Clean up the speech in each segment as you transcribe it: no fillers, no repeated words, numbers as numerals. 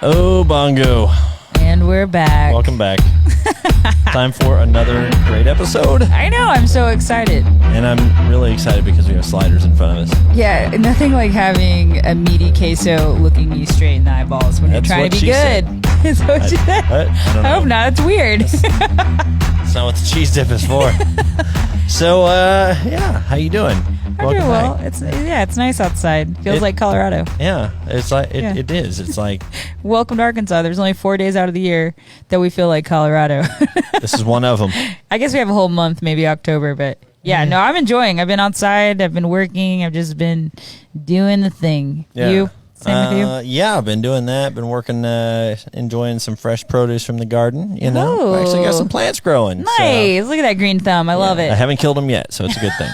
Oh, bongo. And we're back. Welcome back. Time for another great episode. I know, I'm so excited. And I'm really excited because we have sliders in front of us. Yeah, nothing like having a meaty queso looking you straight in the eyeballs when That's you're trying to be what good. Is that what you said? I don't know. I hope not. It's weird. That's not what the cheese dip is for. So, yeah, how you doing? I'm doing well. It's nice outside. Feels like Colorado. Yeah, it's like it is. It's like welcome to Arkansas. There's only 4 days out of the year that we feel like Colorado. This is one of them. I guess we have a whole month, maybe October, but yeah, no, I'm enjoying. I've been outside. I've been working. I've just been doing the thing. Yeah. You? Same with you? Yeah, I've been doing that. Been working, enjoying some fresh produce from the garden. You know, I actually got some plants growing. Nice. So, look at that green thumb. I love it. I haven't killed them yet, so it's a good thing.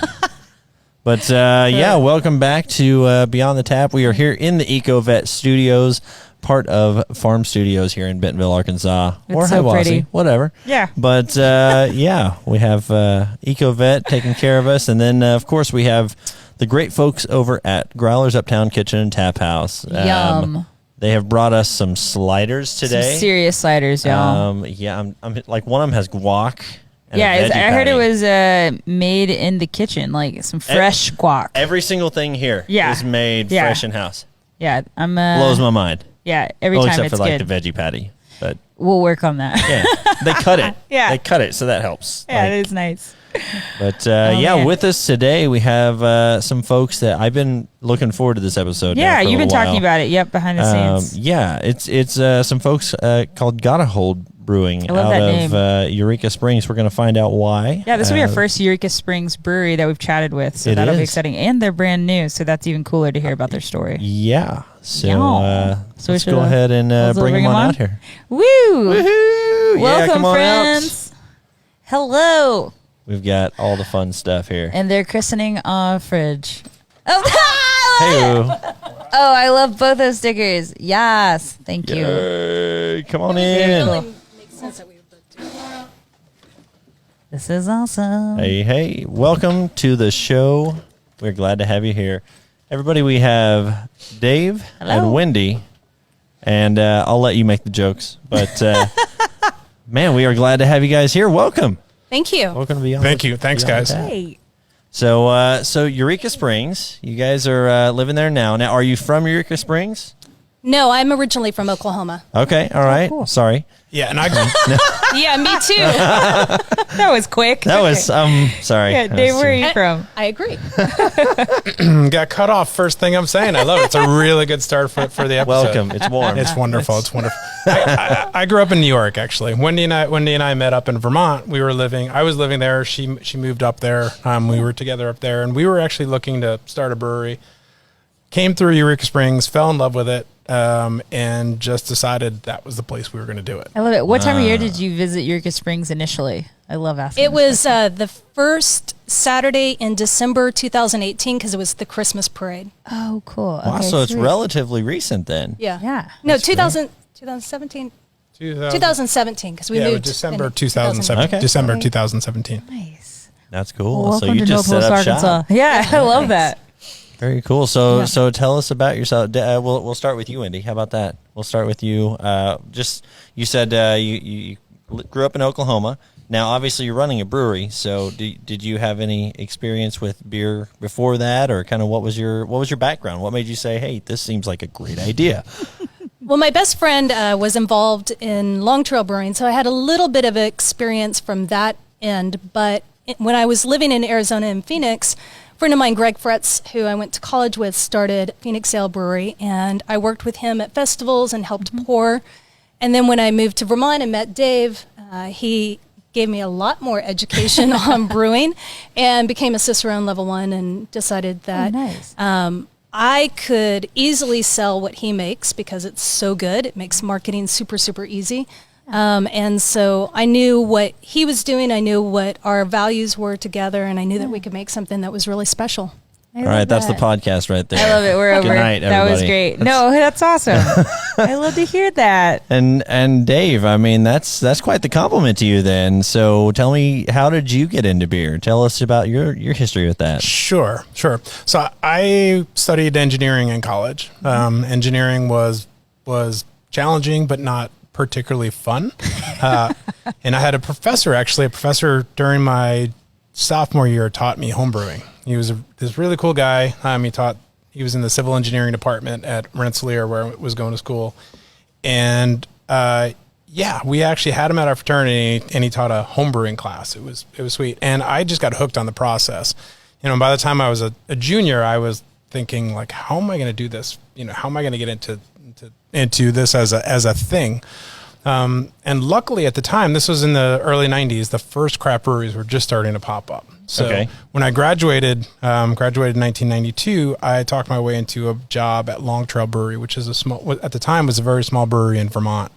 But yeah, welcome back to Beyond the Tap. We are here in the EcoVet Studios, part of Farm Studios here in Bentonville, Arkansas, or so Hiwassee, pretty. whatever. Yeah. But yeah, we have EcoVet taking care of us, and then of course we have the great folks over at Growler's Uptown Kitchen and Tap House. Yum. They have brought us some sliders today. Some serious sliders, y'all. Yeah, I'm like one of them has guac. Yeah, I heard it was made in the kitchen, like some fresh guac. Every single thing here is made fresh in house. Yeah, I'm blows my mind. Yeah, every time except it's for like good. the veggie patty, but we'll work on that. Yeah, they cut it. Yeah, they cut it, so that helps. Yeah, it is nice. But yeah, man. With us today we have some folks that I've been looking forward to this episode. Yeah, you've been talking about it. Yep, behind the scenes. Yeah, it's some folks called Gotahold Brewing out of Eureka Springs. We're going to find out why. Yeah, this will be our first Eureka Springs brewery that we've chatted with, so that'll be exciting. And they're brand new, so that's even cooler to hear about their story. Yeah, so let's go ahead and bring them on out here. Woo! Woohoo! Welcome, friends. Out. Hello. We've got all the fun stuff here. And they're christening a fridge. Oh, hey! Oh, I love both those stickers. Yes, thank you. Yay. Come on in. This is awesome. Hey, welcome to the show. We're glad to have you here. Everybody, we have Dave and Wendy, and I'll let you make the jokes, but man, we are glad to have you guys here. Welcome. Thank you. Welcome to Beyond. Thank you. Thanks, guys. Hey. So Eureka Springs, you guys are living there now. Now, are you from Eureka Springs? No, I'm originally from Oklahoma. Okay, all right. Cool. Sorry. Yeah, and yeah, me too. That was quick. That was sorry. Yeah, Dave, where are you from? I agree. got cut off first thing I'm saying. I love it. It's a really good start for the episode. Welcome. It's warm. It's wonderful. It's wonderful. I grew up in New York, actually. Wendy and I met up in Vermont. I was living there. She moved up there. We were together up there, and we were actually looking to start a brewery. Came through Eureka Springs, fell in love with it, and just decided that was the place we were going to do it. I love it. What time of year did you visit Eureka Springs initially? I love asking. It was the first Saturday in December 2018 because it was the Christmas parade. Oh, cool. Wow, okay, so it's relatively recent then. Yeah. No, 2017. 2017 because we moved December 2017. Okay. December 2017. Nice. That's cool. Well, so welcome you to just set Northwest up Arkansas. shop. Yeah, I love that. Very cool. So tell us about yourself. We'll start with you, Wendy. How about that? We'll start with you. You said you grew up in Oklahoma. Now, obviously, you're running a brewery. So, did you have any experience with beer before that, or kind of what was your background? What made you say, "Hey, this seems like a great idea"? Well, my best friend was involved in Long Trail Brewing, so I had a little bit of experience from that end. But when I was living in Arizona and Phoenix, a friend of mine, Greg Fretz, who I went to college with, started Phoenix Ale Brewery, and I worked with him at festivals and helped pour. And then when I moved to Vermont and met Dave, he gave me a lot more education on brewing and became a Cicerone Level 1 and decided that I could easily sell what he makes because it's so good. It makes marketing super, super easy. And so I knew what he was doing. I knew what our values were together, and I knew that we could make something that was really special. All right, that's the podcast right there. I love it. We're over. Good night, everybody. That was great. That's awesome. I love to hear that. And Dave, I mean, that's quite the compliment to you then. So tell me, how did you get into beer? Tell us about your history with that. Sure. So I studied engineering in college. Engineering was challenging, but not particularly fun. And I had a professor during my sophomore year taught me homebrewing. He was this really cool guy. He was in the civil engineering department at Rensselaer where I was going to school. And, we actually had him at our fraternity, and he taught a homebrewing class. It was sweet. And I just got hooked on the process. By the time I was a junior, I was thinking, like, how am I going to do this? How am I going to get into this as a thing? And luckily at the time, this was in the early 90s, the first craft breweries were just starting to pop up. So when I graduated in 1992, I talked my way into a job at Long Trail Brewery, which is at the time was a very small brewery in Vermont.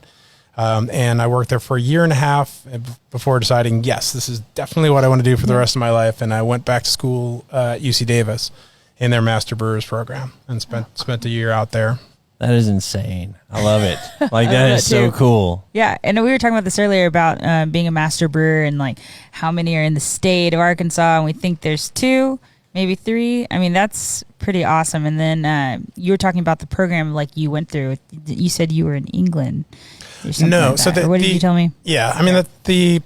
And I worked there for a year and a half before deciding, yes, this is definitely what I want to do for the rest of my life. And I went back to school at UC Davis in their Master Brewers program and spent a year out there. That is insane. I love it. Like, that is so cool. Yeah. And we were talking about this earlier about being a master brewer and like how many are in the state of Arkansas. And we think there's 2, maybe 3. I mean, that's pretty awesome. And then you were talking about the program like you went through. You said you were in England. No. Like so what did you tell me? Yeah. I mean, the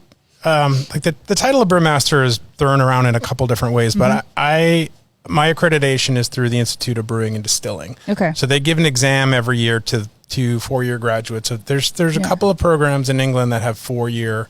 title of brewmaster is thrown around in a couple different ways, but my accreditation is through the Institute of Brewing and Distilling. Okay. So they give an exam every year to 4-year graduates. So there's a couple of programs in England that have 4-year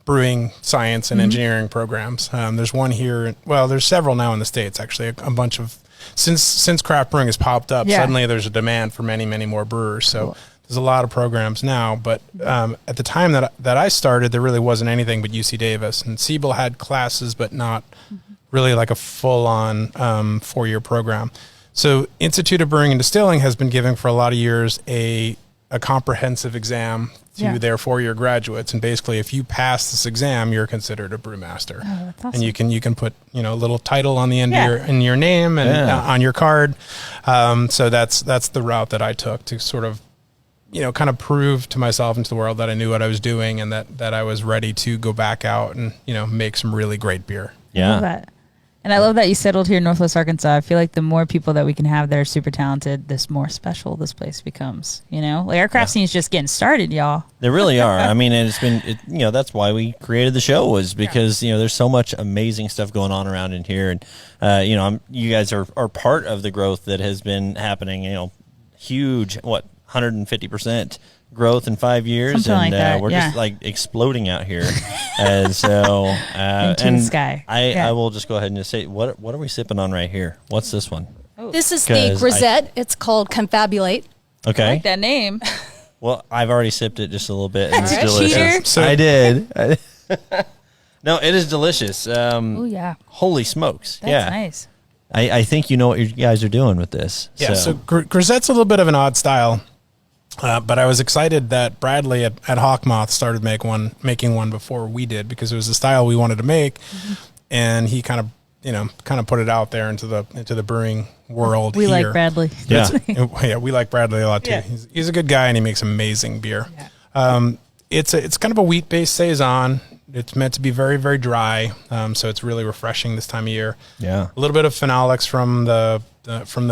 brewing science and engineering programs. There's one here. Well, there's several now in the States, actually. A bunch of since craft brewing has popped up, suddenly there's a demand for many, many more brewers. So there's a lot of programs now. But at the time that I started, there really wasn't anything but UC Davis. And Siebel had classes, but not really like a full-on 4-year program. So Institute of Brewing and Distilling has been giving for a lot of years a comprehensive exam to their 4-year graduates. And basically, if you pass this exam, you're considered a brewmaster. Oh, that's awesome. And you can put a little title on the end of your name and on your card. So that's the route that I took to sort of kind of prove to myself and to the world that I knew what I was doing and that I was ready to go back out and make some really great beer. Yeah. I love that. And I love that you settled here in Northwest Arkansas. I feel like the more people that we can have that are super talented, this more special this place becomes. Like our craft scene is just getting started, y'all. They really are. I mean, and it's been, that's why we created the show, was because there's so much amazing stuff going on around in here, and you guys are part of the growth that has been happening. Huge, 150% growth in 5 years. Something like that, we're just like exploding out here. And so, into the sky. I will just go ahead and just say, what are we sipping on right here? What's this one? This is the Rosette. It's called Confabulate. Okay. I like that name. Well, I've already sipped it just a little bit, and it's delicious. Cheater. So I did. No, it is delicious. Oh yeah. Holy smokes! That's nice. I think you know what you guys are doing with this. Yeah. So Rosette's a little bit of an odd style. But I was excited that Bradley at Hawkmoth started making one before we did, because it was the style we wanted to make, and he kind of put it out there into the brewing world. We like Bradley. Yeah, we like Bradley a lot too. Yeah. He's a good guy, and he makes amazing beer. Yeah. It's kind of a wheat based saison. It's meant to be very, very dry, so it's really refreshing this time of year. Yeah, a little bit of phenolics from the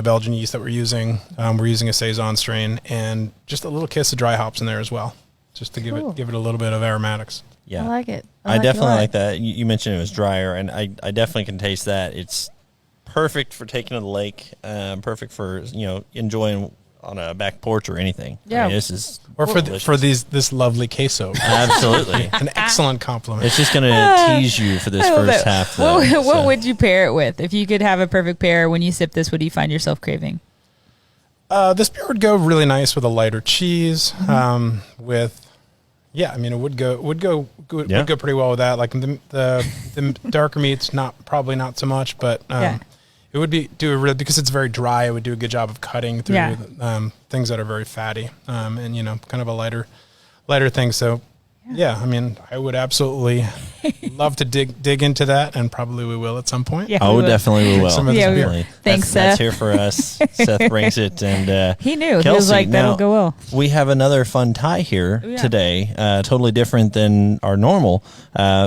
Belgian yeast that we're using. We're using a saison strain, and just a little kiss of dry hops in there as well, just to give it a little bit of aromatics. Yeah, I like it. I definitely like that. You mentioned it was drier, and I definitely can taste that. It's perfect for taking to the lake. Perfect for enjoying on a back porch or anything. Yeah, I mean, this is for this lovely queso. Absolutely, an excellent compliment. It's just going to tease you for this first half. Though, what would you pair it with? If you could have a perfect pair when you sip this, what do you find yourself craving? This beer would go really nice with a lighter cheese. It would go pretty well with that. Like the darker meats, probably not so much, but it would because it's very dry. It would do a good job of cutting through things that are very fatty, and kind of a lighter thing. So I mean, I would absolutely love to dig into that, and probably we will at some point. Yeah, definitely we will. Definitely. Thanks, Seth. That's here for us. Seth brings it, and he knew. Kelsey, he was like, that'll go well. We have another fun tie here today, totally different than our normal.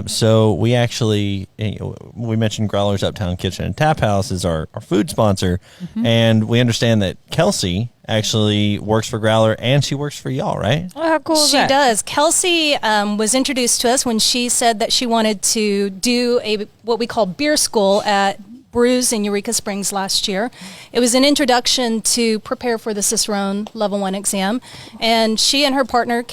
So we actually, we mentioned Growler's Uptown Kitchen and Tap House is our food sponsor, and we understand that Kelsey actually works for Growler, and she works for y'all, right? Oh, how cool is She that? does. Kelsey was introduced to us when she said that she wanted to do what we call beer school at Brews in Eureka Springs last year. It was an introduction to prepare for the Cicerone Level 1 exam. And she and her partner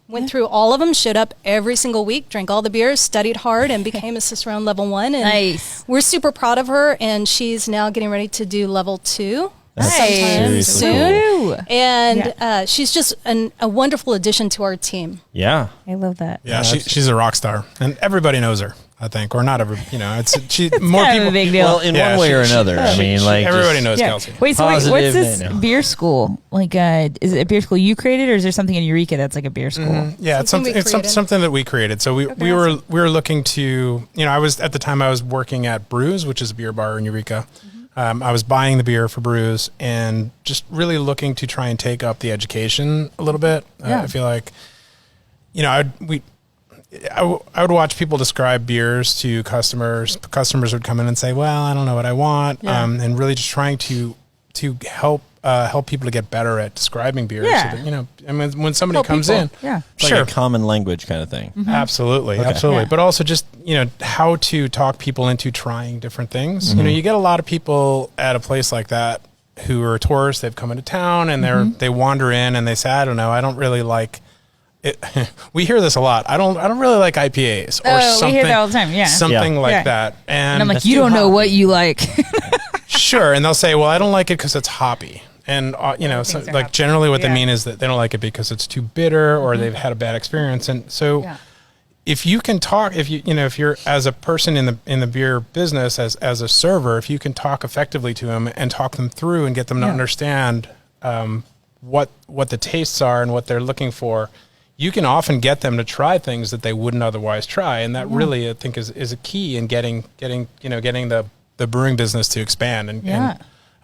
went through all of them, showed up every single week, drank all the beers, studied hard, and became a Cicerone Level 1. And Nice. we're super proud of her, and she's now getting ready to do Level 2. That's sometime seriously soon. cool. Woo. And she's just a wonderful addition to our team. Yeah. I love that. Yeah, she's a rock star, and everybody knows her. I think, or not every. She more Kind of people. a big deal. Well, in one way or another. I mean, like everybody just- knows Yeah. Kelsey. Wait, so what's Positive, this they know. beer school? Like, is it a beer school you created, or is there something in Eureka that's like a beer school? Yeah, it's Something we created. something that we created. So we were looking to, I was at the time I was working at Brews, which is a beer bar in Eureka. I was buying the beer for Brews and just really looking to try and take up the education a little bit. Yeah. I feel like, I would watch people describe beers to customers. Customers would come in and say, "Well, I don't know what I want," Yeah. and really just trying to help people to get better at describing beer. Yeah. So that, and when somebody Help comes people. in, Yeah. It's like a common language kind of thing. absolutely, Okay. absolutely. Yeah. But also just how to talk people into trying different things. You get a lot of people at a place like that who are tourists. They've come into town and they wander in and they say, "I don't know, I don't really like." It, we hear this a lot. I don't really like IPAs or Oh, something. we hear that all the time. Yeah. Something Yeah. like Yeah. that. And I'm like, That's you too don't know hot. what you like. Sure. And they'll say, "Well, I don't like it because it's hoppy." And so, things are like hoppy. generally what they Yeah. mean is that they don't like it because it's too bitter or they've had a bad experience. And so Yeah. if you can talk, if you're as a person in the beer business, as a server, if you can talk effectively to them and talk them through and get them to Yeah. understand what the tastes are and what they're looking for, you can often get them to try things that they wouldn't otherwise try. And that really, I think, is a key in getting the brewing business to expand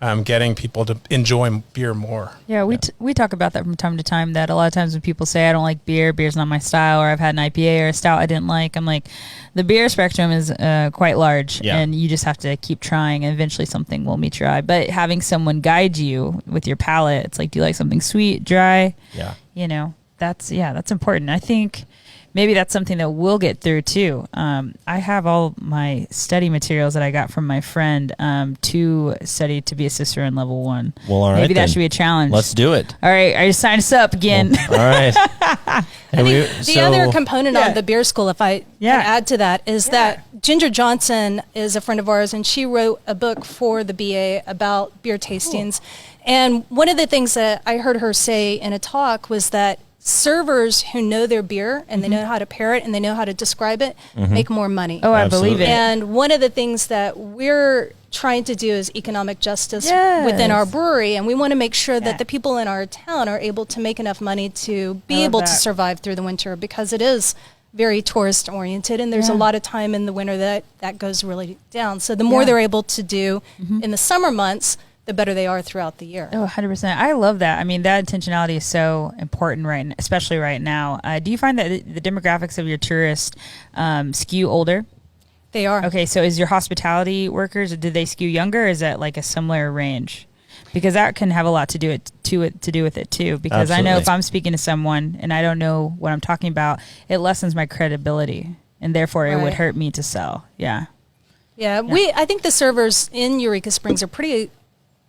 and getting people to enjoy beer more. Yeah, we talk about that from time to time, that a lot of times when people say, I don't like beer's not my style, or I've had an IPA or a stout I didn't like, I'm like, the beer spectrum is quite large, Yeah. and you just have to keep trying, and eventually something will meet your eye. But having someone guide you with your palate, it's like, do you like something sweet, dry? Yeah. That's important. I think maybe that's something that we'll get through too. I have all my study materials that I got from my friend to study to be a Cicerone Level 1. Well, all right. Maybe that then. should be a challenge. Let's do it. All right, I just signed us up again. All right. The other component Yeah. on the beer school, if I Yeah. can add to that, is that Ginger Johnson is a friend of ours, and she wrote a book for the BA about beer tastings. And one of the things that I heard her say in a talk was that servers who know their beer and they know how to pair it and they know how to describe it make more money. Oh, I Absolutely. believe it. And one of the things that we're trying to do is economic justice Yes. within our brewery, and we want to make sure Yeah. that the people in our town are able to make enough money to be I love able to that. survive through the winter, because it is very tourist oriented, and there's a Yeah. lot of time in the winter that goes really down. So the more Yeah. they're able to do in the summer months, the better they are throughout the year. Oh, 100%. I love that. I mean, that intentionality is so important especially right now. Do you find that the demographics of your tourists skew older? They are. Okay, so is your hospitality workers, did they skew younger, or is that like a similar range? Because that can have a lot to do with it too. Because I know Absolutely. if I'm speaking to someone and I don't know what I'm talking about, it lessens my credibility, and therefore it would Right. hurt me to sell. Yeah. Yeah, I think the servers in Eureka Springs are pretty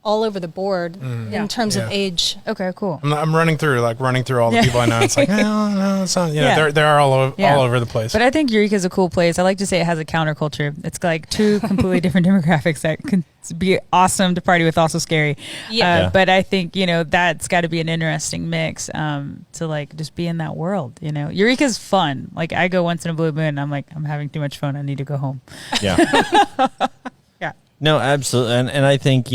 all over the board in terms of Yeah. age. Okay, cool. I'm running through all the people I know. It's like, no, it's not. Yeah. They're all Yeah. over the place. But I think Eureka is a cool place. I like to say it has a counterculture. It's like two completely different demographics that can be awesome to party with, also scary. Yeah. Yeah. But I think, that's got to be an interesting mix to like just be in that world. Eureka's fun. Like I go once in a blue moon and I'm like, I'm having too much fun. I need to go home. Yeah. Yeah. No, absolutely, and I think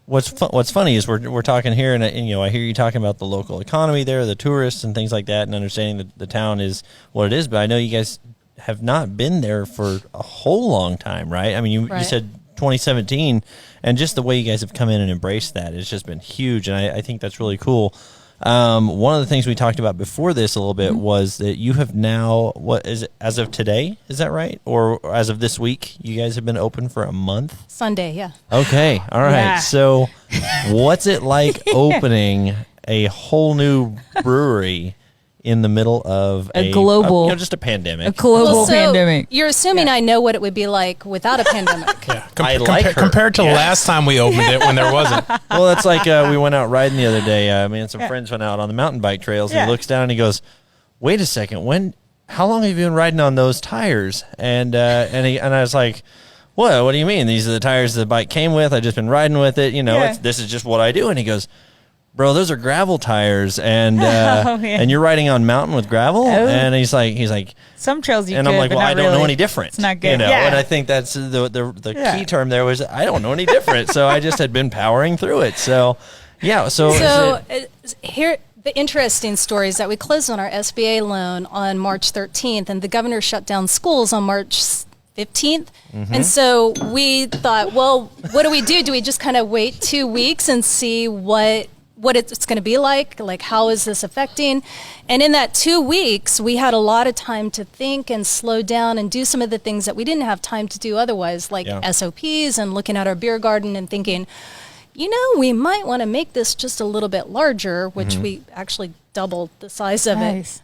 what's funny is we're talking here, and I hear you talking about the local economy there, the tourists and things like that, and understanding that the town is what it is. But I know you guys have not been there for a whole long time, right? I mean, you Right. said 2017, and just the way you guys have come in and embraced that, it's just been huge, and I think that's really cool. One of the things we talked about before this a little bit was that you have now, what is it, as of today, is that right? Or as of this week, you guys have been open for a month? Sunday, yeah. Okay, all right. Yeah. So what's it like opening a whole new brewery in the middle of A global- just a pandemic? A global pandemic. You're assuming I know what it would be like without a pandemic. Yeah. I like her. Compared to last time we opened it when there wasn't. Well, it's like we went out riding the other day. Me and some friends went out on the mountain bike trails, and he looks down and he goes, "Wait a second, how long have you been riding on those tires?" And I was like, What do you mean? These are the tires the bike came with. I've just been riding with it. This is just what I do." And he goes, "Bro, those are gravel tires, and and you're riding on mountain with gravel." And he's like, some trails you and could, I'm like, but "Well, not I don't really. know any different." It's not good. And I think that's the key term there was I don't know any different. So I just had been powering through it. So Here, the interesting story is that we closed on our SBA loan on March 13th, and the governor shut down schools on March 15th. And so we thought, well, what do we do? Do we just kind of wait 2 weeks and see what it's going to be like how is this affecting? And in that 2 weeks, we had a lot of time to think and slow down and do some of the things that we didn't have time to do otherwise, like SOPs and looking at our beer garden and thinking, we might want to make this just a little bit larger, which we actually doubled the size of it.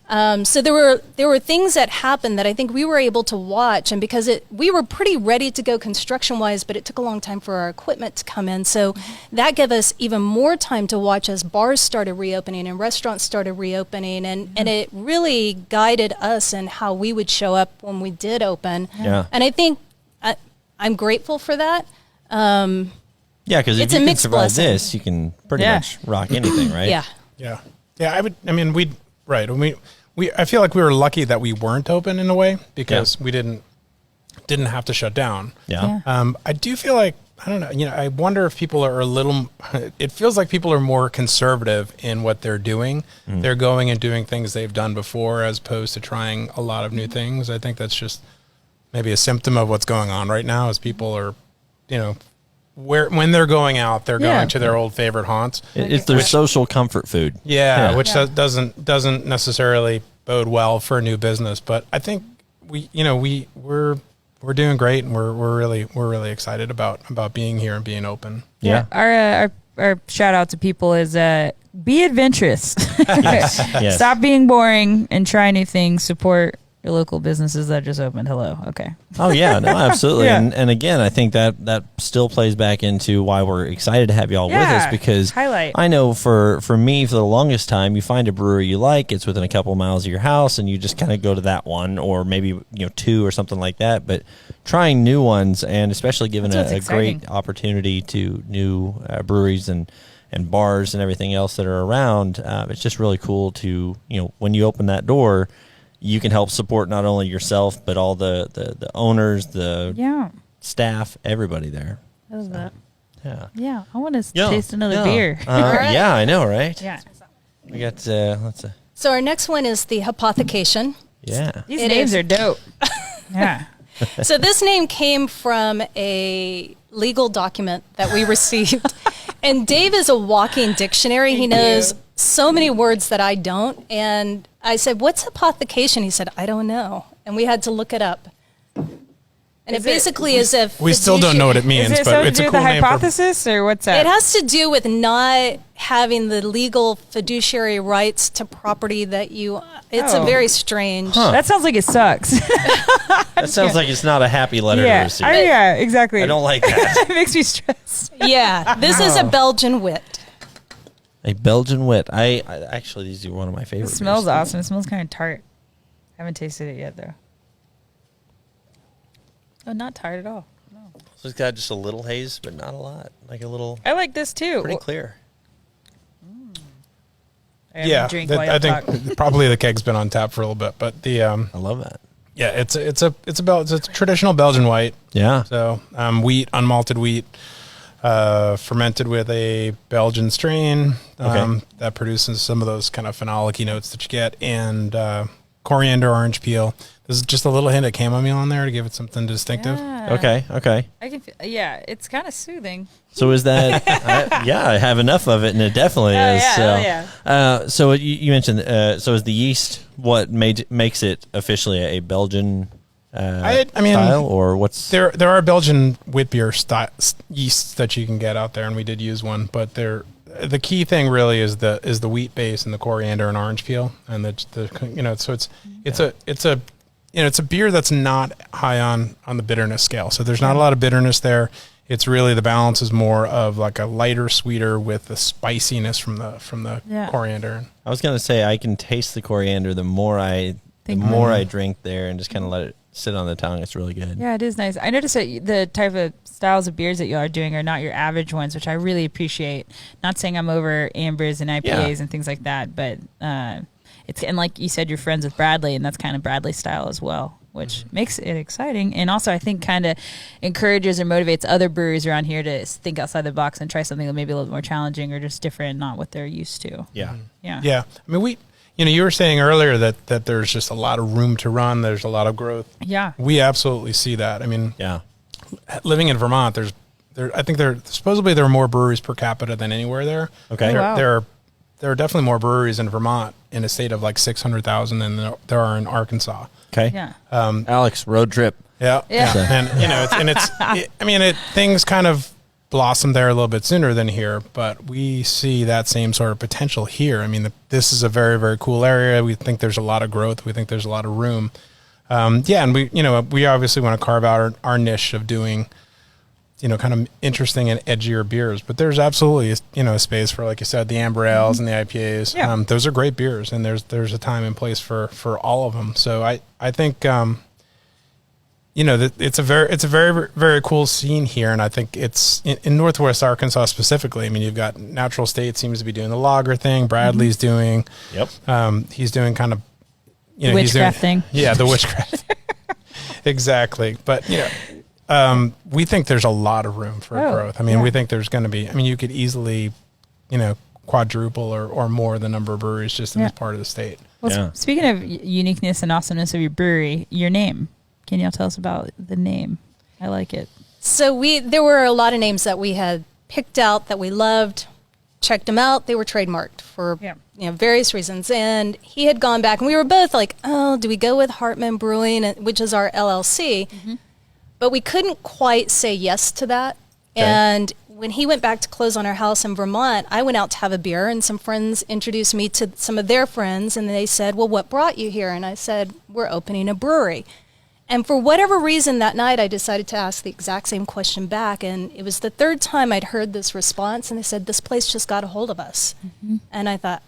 So there were things that happened that I think we were able to watch, and because we were pretty ready to go construction wise, but it took a long time for our equipment to come in. So that gave us even more time to watch as bars started reopening and restaurants started reopening, and it really guided us in how we would show up when we did open. And I think I'm grateful for that. Yeah, because if It's you a can mixed survive blessing. this, you can pretty much rock anything, right? Yeah. Yeah. I feel like we were lucky that we weren't open in a way because we didn't have to shut down. I do feel like, I don't know, I wonder if people are it feels like people are more conservative in what they're doing. They're going and doing things they've done before as opposed to trying a lot of new things. I think that's just maybe a symptom of what's going on right now, as people are, when they're going out, they're going to their old favorite haunts. It's their social comfort food. Which doesn't necessarily bode well for a new business. But I think we're doing great, and we're really excited about being here and being open. Yeah. Our shout out to people is be adventurous. Yes. Stop being boring and try new things. Support your local businesses that just opened. Hello. Okay. Oh yeah, no, absolutely. And again, I think that still plays back into why we're excited to have y'all with us, because I know for me, for the longest time, you find a brewery you like, it's within a couple miles of your house, and you just kind of go to that one, or maybe two or something like that. But trying new ones, and especially giving a great opportunity to new breweries and bars and everything else that are around, it's just really cool to, when you open that door, you can help support not only yourself, but all the owners, the staff, everybody there. I love that. Yeah. Yeah. I want to taste another beer. Yeah, I know, right? Yeah. We got, So our next one is the Hypothecation. Yeah. These names are dope. Yeah. So this name came from a legal document that we received. And Dave is a walking dictionary. He knows so many words that I don't. And I said, "What's hypothecation?" He said, "I don't know." And we had to look it up. And it basically is if we still don't know what it means, but it's a cool the name. Hypothesis, or what's that? It has to do with not having the legal fiduciary rights to property that you. It's a very strange. That sounds like it sucks. That sounds like it's not a happy letter to receive. Yeah, exactly. I don't like that. It makes me stressed. Yeah, this is a Belgian wit. A Belgian wit. I actually, these are one of my favorite. It smells beers. awesome. It smells kind of tart. I haven't tasted it yet, though. Oh, not tart at all. No. So it's got just a little haze, but not a lot. Like a little. I like this too. Pretty clear. I think probably the keg's been on tap for a little bit, but the I love that. Yeah, it's a traditional Belgian white. Yeah. So wheat, unmalted wheat, fermented with a Belgian strain that produces some of those kind of phenolic notes that you get, and coriander, orange peel. There's just a little hint of chamomile in there to give it something distinctive. Okay. I can. It's kind of soothing. So is that? I have enough of it, and it definitely is. So you mentioned. So is the yeast what makes it officially a Belgian? Style, or what's there are Belgian wheat beer yeasts that you can get out there, and we did use one, but the key thing really is the wheat base and the coriander and orange peel, and so it's a beer that's not high on the bitterness scale, so there's not a lot of bitterness there. It's really the balance is more of like a lighter, sweeter with the spiciness from the coriander. I was gonna say I can taste the coriander the more I drink there, and just kind of let it sit on the tongue. It's really good. Yeah, it is nice. I noticed that the type of styles of beers that you are doing are not your average ones, which I really appreciate. Not saying I'm over ambers and IPAs and things like that, but and like you said, you're friends with Bradley, and that's kind of Bradley's style as well, which makes it exciting. And also I think kind of encourages or motivates other breweries around here to think outside the box and try something that may be a little more challenging or just different, not what they're used to. Yeah. I mean, you were saying earlier that there's just a lot of room to run. There's a lot of growth. Yeah. We absolutely see that. I mean, living in Vermont, I think supposedly there are more breweries per capita than anywhere there. Okay. There are definitely more breweries in Vermont in a state of like 600,000 than there are in Arkansas. Okay. Yeah. Alex, road trip. Yeah. And things kind of blossom there a little bit sooner than here, but we see that same sort of potential here. I mean, this is a very, very cool area. We think there's a lot of growth. We think there's a lot of room. And we obviously want to carve out our niche of doing, kind of interesting and edgier beers, but there's absolutely, a space for, like you said, the amber ales and the IPAs. Yeah. Those are great beers, and there's a time and place for all of them. So I think, it's a very, very cool scene here, and I think it's in Northwest Arkansas specifically. I mean, you've got Natural State seems to be doing the lager thing. Bradley's doing. Yep. He's doing kind of, the witchcraft thing. Yeah, the witchcraft. Exactly, but we think there's a lot of room for growth. I mean, we think there's going to be. I mean, you could easily, quadruple or more the number of breweries just in this part of the state. Well, speaking of uniqueness and awesomeness of your brewery, your name. Can y'all tell us about the name? I like it. So there were a lot of names that we had picked out that we loved, checked them out. They were trademarked for various reasons. And he had gone back, and we were both like, oh, do we go with Hartman Brewing, which is our LLC? Mm-hmm. But we couldn't quite say yes to that. Okay. And when he went back to close on our house in Vermont, I went out to have a beer, and some friends introduced me to some of their friends, and they said, well, what brought you here? And I said, we're opening a brewery. And for whatever reason that night, I decided to ask the exact same question back. And it was the third time I'd heard this response. And they said, this place just got a hold of us. Mm-hmm. And I thought,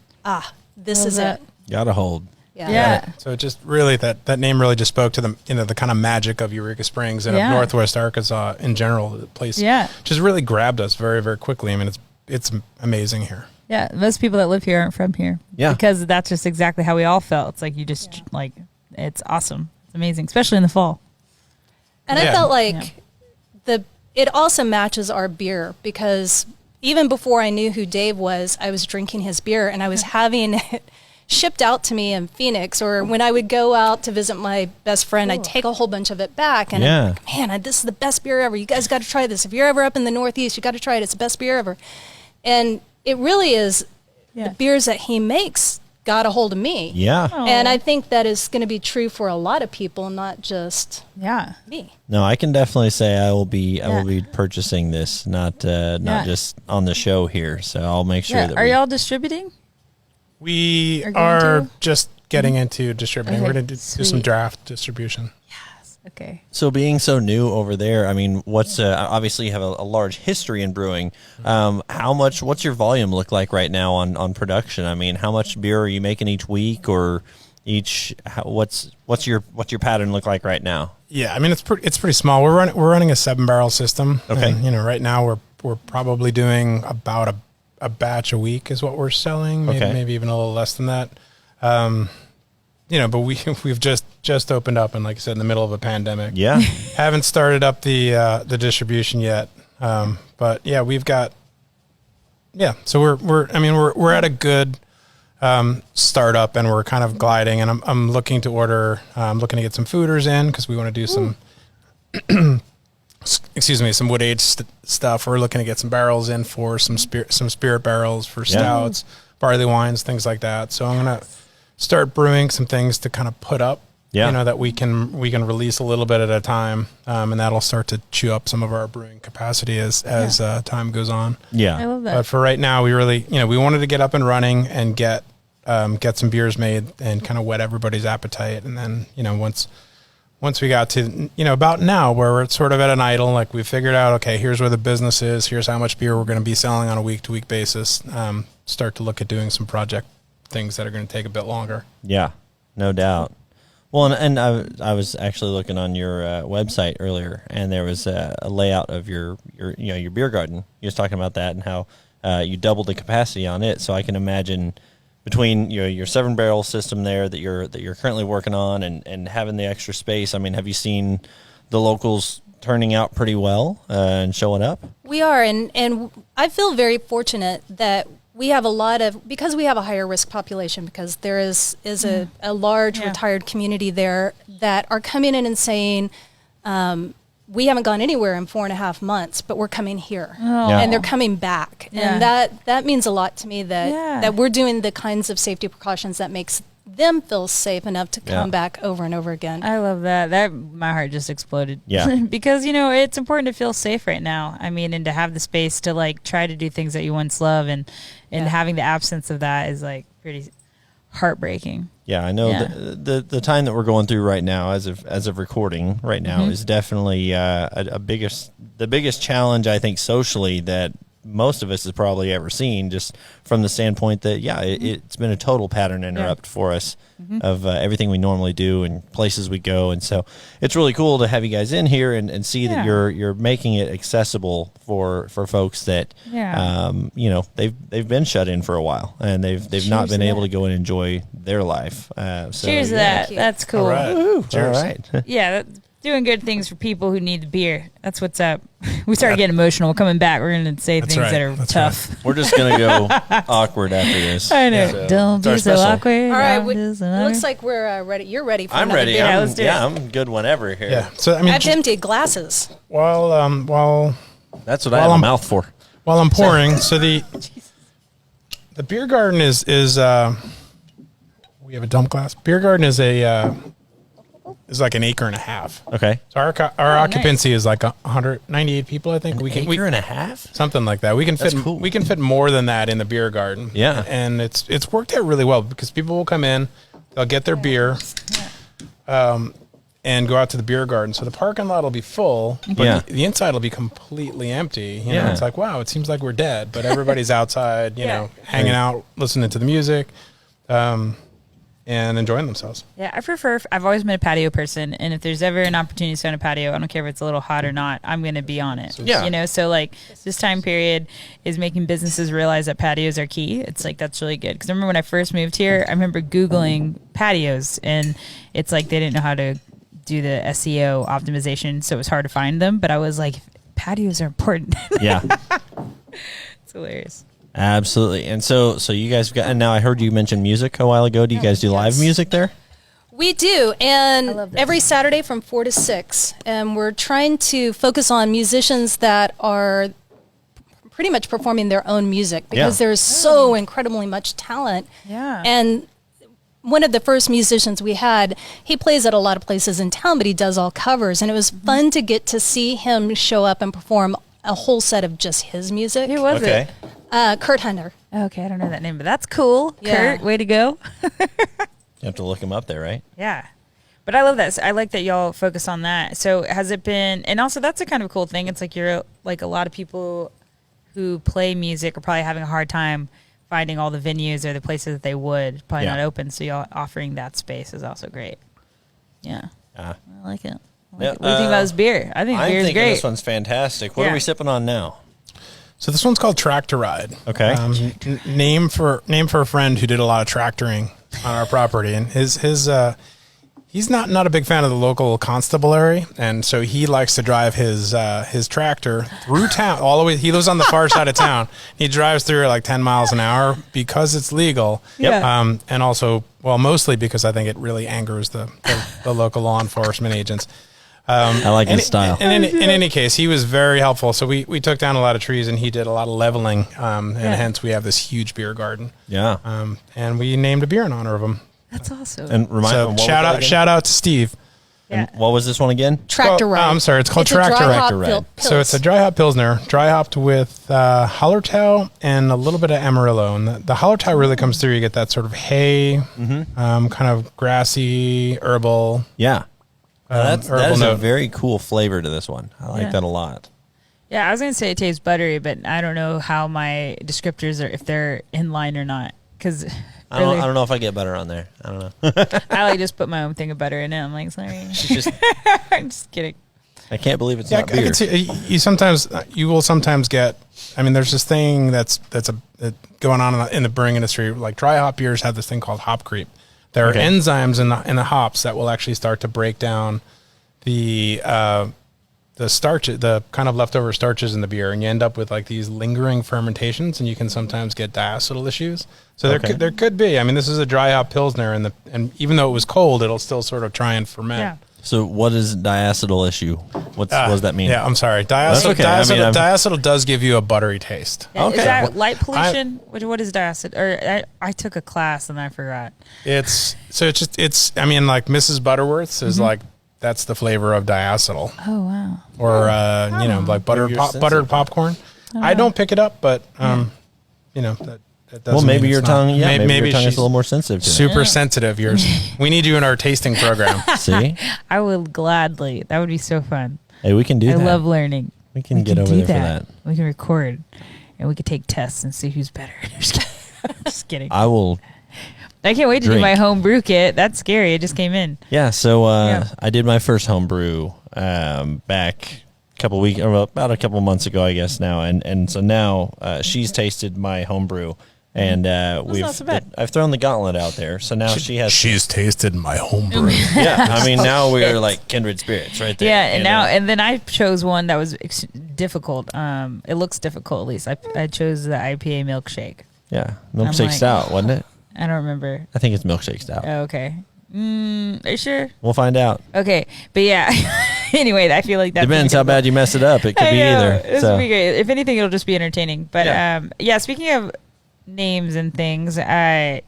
this is it. Got a hold. Yeah. So it just really, that name really just spoke to the kind of magic of Eureka Springs and of Northwest Arkansas in general. The place just really grabbed us very, very quickly. I mean, it's amazing here. Yeah. Most people that live here aren't from here. Yeah. Because that's just exactly how we all felt. It's like it's awesome. Amazing, especially in the fall. And I felt like it also matches our beer, because even before I knew who Dave was, I was drinking his beer, and I was having it shipped out to me in Phoenix, or when I would go out to visit my best friend, I'd take a whole bunch of it back, and I'm like, man, this is the best beer ever. You guys got to try this. If you're ever up in the Northeast, you got to try it. It's the best beer ever. And it really is the beers that he makes got a hold of me. Yeah. Aww. And I think that is going to be true for a lot of people, not just me. No, I can definitely say I will be purchasing this, not just on the show here. So I'll make sure that Are y'all distributing? We are just getting into distributing. We're going to do some draft distribution. Okay. So being so new over there, I mean, what's obviously you have a large history in brewing. What's your volume look like right now on production? I mean, how much beer are you making each week, or what's your pattern look like right now? Yeah, I mean, it's pretty small. We're running a 7-barrel system. Okay. And, right now we're probably doing about a batch a week is what we're selling. Maybe even a little less than that. But we've just opened up, and like I said, in the middle of a pandemic. Yeah. Haven't started up the distribution yet. But we've got. Yeah. So we're at a good startup, and we're kind of gliding. And I'm looking to order. I'm looking to get some fooders in because we want to do some. Excuse me, some wood aged stuff. We're looking to get some barrels in for some spirit barrels for stouts, barley wines, things like that. So I'm gonna start brewing some things to kind of put up. You know, that we can release a little bit at a time, and that'll start to chew up some of our brewing capacity as time goes on. Yeah, I love that. But for right now, we really, we wanted to get up and running and get some beers made and kind of whet everybody's appetite. And then, once we got to, about now where we're sort of at an idle, like we figured out, okay, here's where the business is, here's how much beer we're going to be selling on a week-to-week basis, start to look at doing some project things that are going to take a bit longer. Yeah, no doubt. Well, and I was actually looking on your website earlier, and there was a layout of your beer garden. You was talking about that and how you doubled the capacity on it. So I can imagine between your 7-barrel system there that you're currently working on and having the extra space. I mean, have you seen the locals turning out pretty well and showing up? We are, and I feel very fortunate that we have because we have a higher risk population, because there is a large retired community there that are coming in and saying, we haven't gone anywhere in 4.5 months, but we're coming here. And they're coming back. And that means a lot to me that we're doing the kinds of safety precautions that makes them feel safe enough to come back over and over again. I love that. My heart just exploded. Yeah. Because, it's important to feel safe right now. I mean, and to have the space to try to do things that you once loved, and having the absence of that is pretty heartbaching. Yeah, I know the time that we're going through right now as of recording right now is definitely the biggest challenge, I think, socially that most of us has probably ever seen, just from the standpoint that it's been a total pattern interrupt for us of everything we normally do and places we go. And so it's really cool to have you guys in here and see that you're making it accessible for folks that they've been shut in for a while and they've not been able to go and enjoy their life. Cheers to that. That's cool. All right. Cheers. All right. Doing good things for people who need the beer. That's what's up. We started getting emotional. Coming back, we're going to say things that are tough. We're just going to go awkward after this. I know. So, don't be so awkward. All right. It looks like we're ready. You're ready for I'm another ready. beer. Let's do it. I'm good whenever here. Yeah. So, I mean, I have empty glasses. While that's what I have a mouth for. While I'm pouring, so the beer garden is we have a dump glass. Beer garden is like an acre and a half. Okay. So our occupancy is like 198 people, I think. Acre and a half? Something like that. We can fit more than that in the beer garden. Yeah. And it's worked out really well because people will come in, they'll get their beer, and go out to the beer garden. So the parking lot will be full, but the inside will be completely empty. You know, it's like, wow, it seems like we're dead, but everybody's outside, hanging out, listening to the music. And enjoying themselves. Yeah, I've always been a patio person, and if there's ever an opportunity to sit on a patio, I don't care if it's a little hot or not, I'm going to be on it. So this time period is making businesses realize that patios are key. It's that's really good. Because I remember when I first moved here, I remember Googling patios, and it's they didn't know how to do the SEO optimization, so it was hard to find them. But I was like, patios are important. Yeah. It's hilarious. Absolutely. And so you guys and now I heard you mention music a while ago. Do you guys do live music there? We do, and every Saturday from 4 to 6. And we're trying to focus on musicians that are pretty much performing their own music because there's so incredibly much talent. Yeah. And one of the first musicians we had, he plays at a lot of places in town, but he does all covers. And it was fun to get to see him show up and perform a whole set of just his music. Who was it? Kurt Hunter. Okay, I don't know that name, but that's cool. Yeah. Kurt, way to go. You have to look him up there, right? Yeah. But I love that. I like that y'all focus on that. So has it been, and also that's a kind of cool thing. It's you're a lot of people who play music are probably having a hard time finding all the venues or the places that they would probably not open. So y'all offering that space is also great. Yeah. I like it. What do you think about this beer? I think beer is great. This one's fantastic. What are we sipping on now? So this one's called Tractor Ride. Okay. Name for a friend who did a lot of tractoring on our property, and he's not a big fan of the local constabulary, and so he likes to drive his tractor through town all the way. He lives on the far side of town. He drives through at like 10 miles an hour because it's legal. Yep. And also, well, mostly because I think it really angers the local law enforcement agents. I like his style. In any case, he was very helpful. So we took down a lot of trees, and he did a lot of leveling, and hence we have this huge beer garden. Yeah. And we named a beer in honor of him. That's awesome. And Shout out to Steve. And what was this one again? Tractor Ride. I'm sorry, it's called Tractor Ride. So it's a dry hop pilsner, dry hopped with Hallertau and a little bit of Amarillo. And the Hallertau really comes through. You get that sort of hay, kind of grassy, herbal. Yeah. That is note. a very cool flavor to this one. I like that a lot. Yeah, I was going to say it tastes buttery, but I don't know how my descriptors are, if they're in line or not. Because I don't know if I get butter on there. I don't know. I like just put my own thing of butter in it. I'm like, sorry. I'm just kidding. I can't believe it's not beer. I can see, you will sometimes get, I mean, there's this thing that's going on in the brewing industry. Like dry hop beers have this thing called hop creep. There are enzymes in the hops that will actually start to break down the starch, the kind of leftover starches in the beer, and you end up with like these lingering fermentations, and you can sometimes get diacetyl issues. So there could be. I mean, this is a dry hop pilsner, and even though it was cold, it'll still sort of try and ferment. Yeah. So what is diacetyl issue? What does that mean? Yeah, I'm sorry. Diacetyl does give you a buttery taste. Yeah, is that light pollution? What is diacetyl? Or I took a class and I forgot. It's I mean, like Mrs. Butterworth's is like, that's the flavor of diacetyl. Oh, wow. Or, like buttered popcorn. I don't pick it up, but, that doesn't Well, maybe your tongue, maybe your tongue is she's a little more sensitive to super sensitive. Yours. We need you in our tasting program. it. See? I will gladly. That would be so fun. Hey, we can do that. I love learning. We can get over there for that. We can record, and we can take tests and see who's better. Just kidding. I will. I can't wait to do my home brew kit. That's scary. It just came in. Yeah, so I did my first home brew back about a couple months ago, I guess now, and so now she's tasted my home brew, and I've thrown the gauntlet out there. So now she's tasted my home brew. Yeah, I mean now we are like kindred spirits right there. Yeah, and then I chose one that was difficult. It looks difficult at least. I chose the IPA milkshake. Yeah, milkshake stout, wasn't it? I don't remember. I think it's milkshake stout. Oh, okay. Are you sure? We'll find out. Okay, but yeah. Anyway, I feel like that depends how bad you mess it up. It could be either. This would be great. If anything, it'll just be entertaining. But speaking of names and things,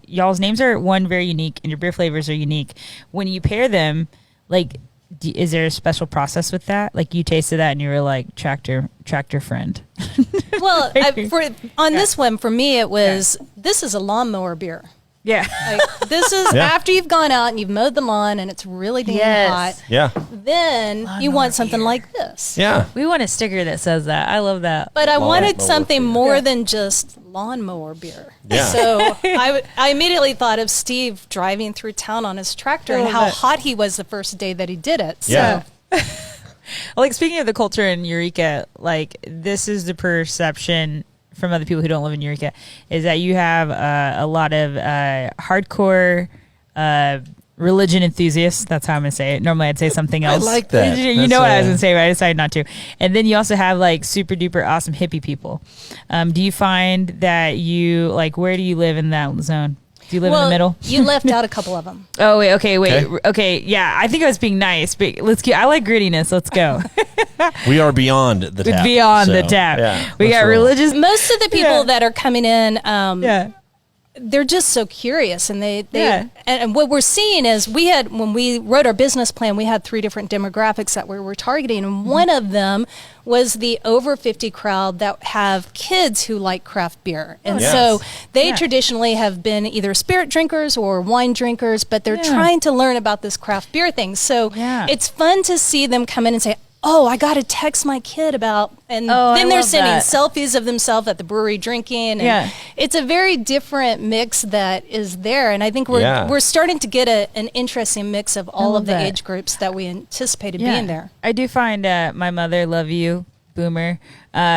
y'all's names are very unique, and your beer flavors are unique. When you pair them, like, is there a special process with that? Like, you tasted that and you were like, tractor friend. Well, this one, for me, it was, this is a lawnmower beer. Yeah. Like, this is after you've gone out and you've mowed the lawn and it's really damn hot. Yeah. Then you want something like this. Yeah. We want a sticker that says that. I love that. But I wanted something more than just lawnmower beer. Yeah. So I immediately thought of Steve driving through town on his tractor and how hot he was the first day that he did it. So. Yeah. Like, speaking of the culture in Eureka, like, this is the perception from other people who don't live in Eureka, is that you have a lot of hardcore religion enthusiasts. That's how I'm going to say it. Normally I'd say something else. I like that. You know what I was going to say, but I decided not to. And then you also have like super duper awesome hippie people. Do you find that you, like, where do you live in that zone? Do you live in the middle? You left out a couple of them. Oh, wait. Okay. Yeah, I think I was being nice, but I like grittiness. Let's go. We are beyond the tap. Beyond the tap. Yeah, we got religious. Most of the people that are coming in, they're just so curious, and and what we're seeing is when we wrote our business plan, we had 3 different demographics that we were targeting, and one of them was the over 50 crowd that have kids who like craft beer. And so they traditionally have been either spirit drinkers or wine drinkers, but they're trying to learn about this craft beer thing. So it's fun to see them come in and say, oh, I got to text my kid about, and then they're sending selfies of themselves at the brewery drinking. And it's a very different mix that is there. And I think we're starting to get an interesting mix of all of the age groups that we anticipated being there. I do find my mother, love you, boomer.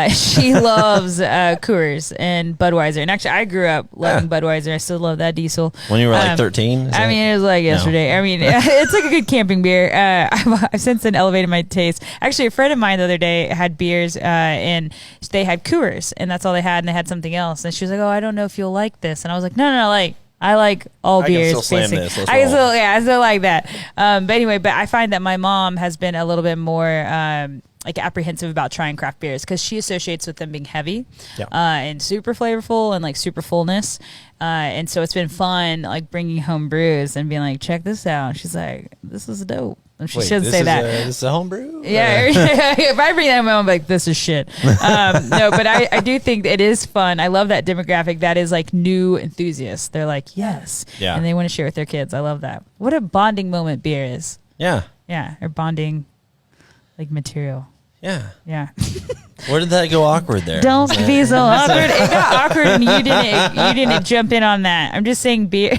She loves Coors and Budweiser. And actually, I grew up loving Budweiser. I still love that diesel. When you were like 13? I mean, it was like yesterday. I mean, it's like a good camping beer. I've since then elevated my taste. Actually, a friend of mine the other day had beers and they had Coors, and that's all they had, and they had something else. And she was like, "Oh, I don't know if you'll like this." And I was like, "No, like I like all beers." I can still slam this. I still like that. But anyway, I find that my mom has been a little bit more like apprehensive about trying craft beers because she associates with them being heavy and super flavorful and like super fullness. And so it's been fun like bringing home brews and being like, check this out. She's like, this is dope. And she shouldn't say that. This is a home brew? Yeah. If I bring that home, I'm like, this is shit. No, but I do think it is fun. I love that demographic that is like new enthusiasts. They're like, yes. Yeah. And they want to share with their kids. I love that. What a bonding moment beer is. Yeah. Yeah. Or bonding like material. Yeah. Yeah. Where did that go awkward there? Don't be so awkward. It got awkward and you didn't jump in on that. I'm just saying beer.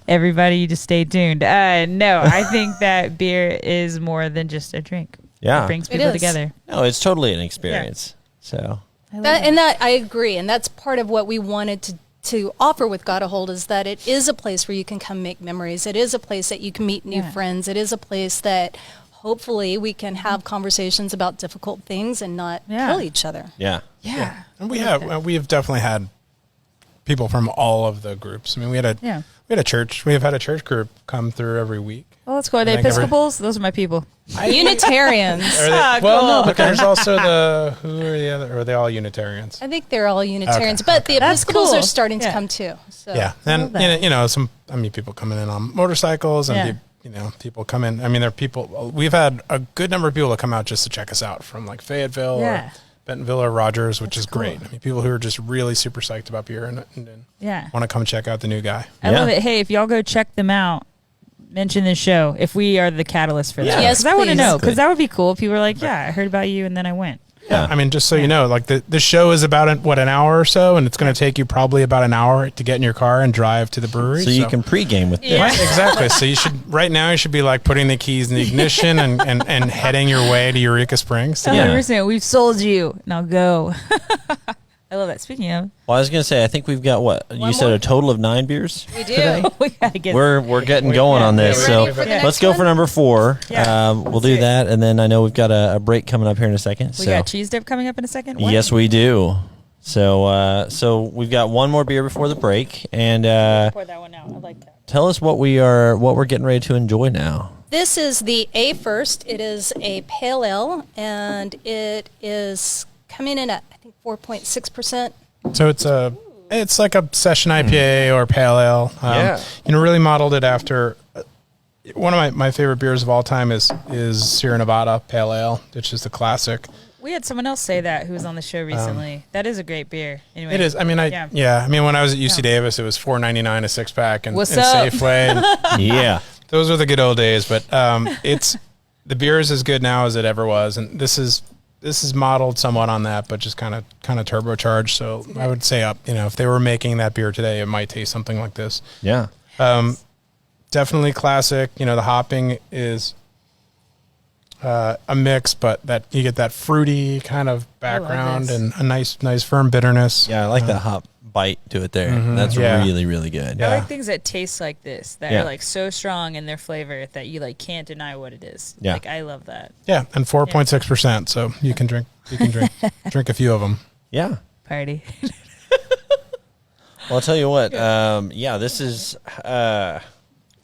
Everybody, you just stay tuned. No, I think that beer is more than just a drink. Yeah. It brings people together. No, it's totally an experience. So that I agree. And that's part of what we wanted to offer with Gotahold is that it is a place where you can come make memories. It is a place that you can meet new friends. It is a place that hopefully we can have conversations about difficult things and not kill each other. Yeah. Yeah. And we have definitely had people from all of the groups. I mean, we had a church. We have had a church group come through every week. Well, let's go. Are they Episcopals? Those are my people. Unitarians. No, but there's also who are the other? Or are they all Unitarians? I think they're all Unitarians, but the Episcopals are starting to come too. So. Yeah, and people coming in on motorcycles and people come in. I mean, there are people. We've had a good number of people that come out just to check us out from like Fayetteville or Bentonville or Rogers, which is great. I mean, people who are just really super psyched about beer and want to come check out the new guy. I love it. Hey, if y'all go check them out, mention the show if we are the catalyst for that. Yes, I want to know because that would be cool. People are like, I heard about you and then I went. Yeah, I mean, just so you know, like the show is about an hour or so, and it's going to take you probably about an hour to get in your car and drive to the brewery. So you can pregame with this. Right, exactly. So you should be like putting the keys in the ignition and heading your way to Eureka Springs. 100%. We've sold you. Now go. I love that. Speaking of, well, I was going to say, I think we've got you said a total of 9 beers. We do. We gotta get. We're getting going on this, so let's go for number 4. Yeah. We'll do that, and then I know we've got a break coming up here in a second. We got cheese dip coming up in a second. What? Yes, we do. So we've got one more beer before the break, and pour that one out. I like that. Tell us what we're getting ready to enjoy now. This is the A First. It is a pale ale, and it is coming in at 4.6%. So it's like a session IPA or pale ale. Really modeled it after one of my favorite beers of all time is Sierra Nevada Pale Ale, which is the classic. We had someone else say that who was on the show recently. That is a great beer. Anyway, it is. I mean, I mean, when I was at UC Davis, it was $4.99 a 6-pack and What's up? Safeway. Yeah, those were the good old days. But the beer is as good now as it ever was, and this is modeled somewhat on that, but just kind of turbocharged. So I would say if they were making that beer today, it might taste something like this. Yeah. Definitely classic. The hopping is a mix, but that you get that fruity kind of background and a nice firm bitterness. Yeah, I like that hop bite to it there. Mm-hmm, that's really, really good. I like things that taste like this, that are like so strong in their flavor that you like can't deny what it is. Yeah. Like I love that. Yeah, and 4.6%, so you can drink drink a few of them. Yeah. Party. Well, I'll tell you what. This is.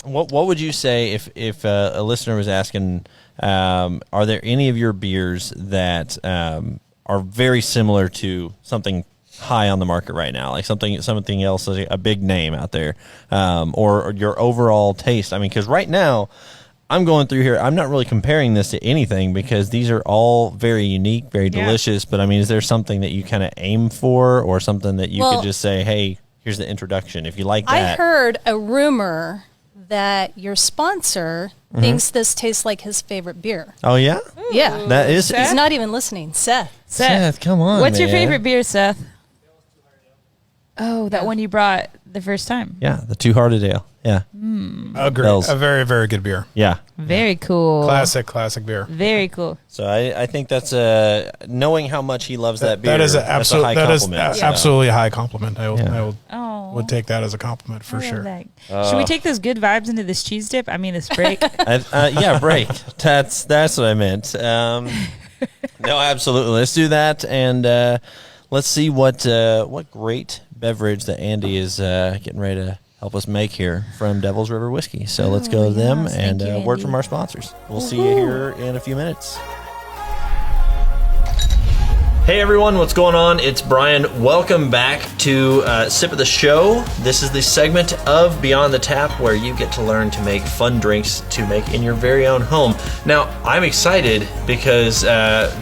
What would you say if a listener was asking? Are there any of your beers that are very similar to something high on the market right now, like something else, a big name out there, or your overall taste? I mean, because right now I'm going through here, I'm not really comparing this to anything because these are all very unique, very delicious. But I mean, is there something that you kind of aim for, or something that you could just say, hey, here's the introduction if you like that? I heard a rumor that your sponsor thinks this tastes like his favorite beer. Oh yeah, yeah, that is. He's not even listening. Seth, come on. What's your favorite beer, Seth? Oh, that one you brought the first time. Yeah, the Two Hearted Ale. Yeah. Agreed. Bells. A very, very good beer. Yeah. Very cool. Classic beer. Very cool. So I think that's knowing how much he loves that beer. That is that's a high compliment. absolutely a high compliment. I Oh, would take that as a compliment for I love sure. that. Should we take those good vibes into this cheese dip? I mean, this break. Yeah, break. That's what I meant. No, absolutely. Let's do that, and let's see what great beverage that Andy is getting ready to help us make here from Devil's River Whiskey. So let's go to them and Thank you, word Andy. from our sponsors. We'll see you here in a few minutes. Hey everyone, what's going on? It's Brian. Welcome back to Sip of the Show. This is the segment of Beyond the Tap where you get to learn to make fun drinks to make in your very own home. Now, I'm excited because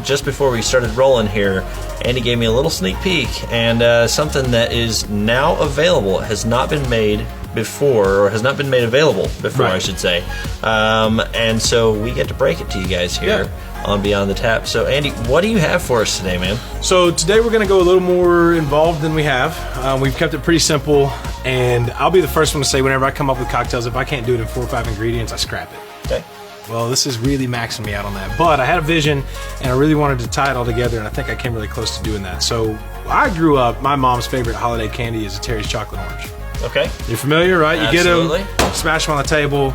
just before we started rolling here, Andy gave me a little sneak peek, and something that is now available, has not been made before, or has not been made available before, Right. I should say. And so we get to break it to you guys here on Beyond the Tap. So Andy, what do you have for us today, man? So today we're going to go a little more involved than we have. We've kept it pretty simple, and I'll be the first one to say whenever I come up with cocktails, if I can't do it in 4 or 5 ingredients, I scrap it. Okay. Well, this is really maxing me out on that. But I had a vision, and I really wanted to tie it all together, and I think I came really close to doing that. So I grew up, my mom's favorite holiday candy is a Terry's Chocolate Orange. Okay. You're familiar, right? You Absolutely. get them, smash them on the table,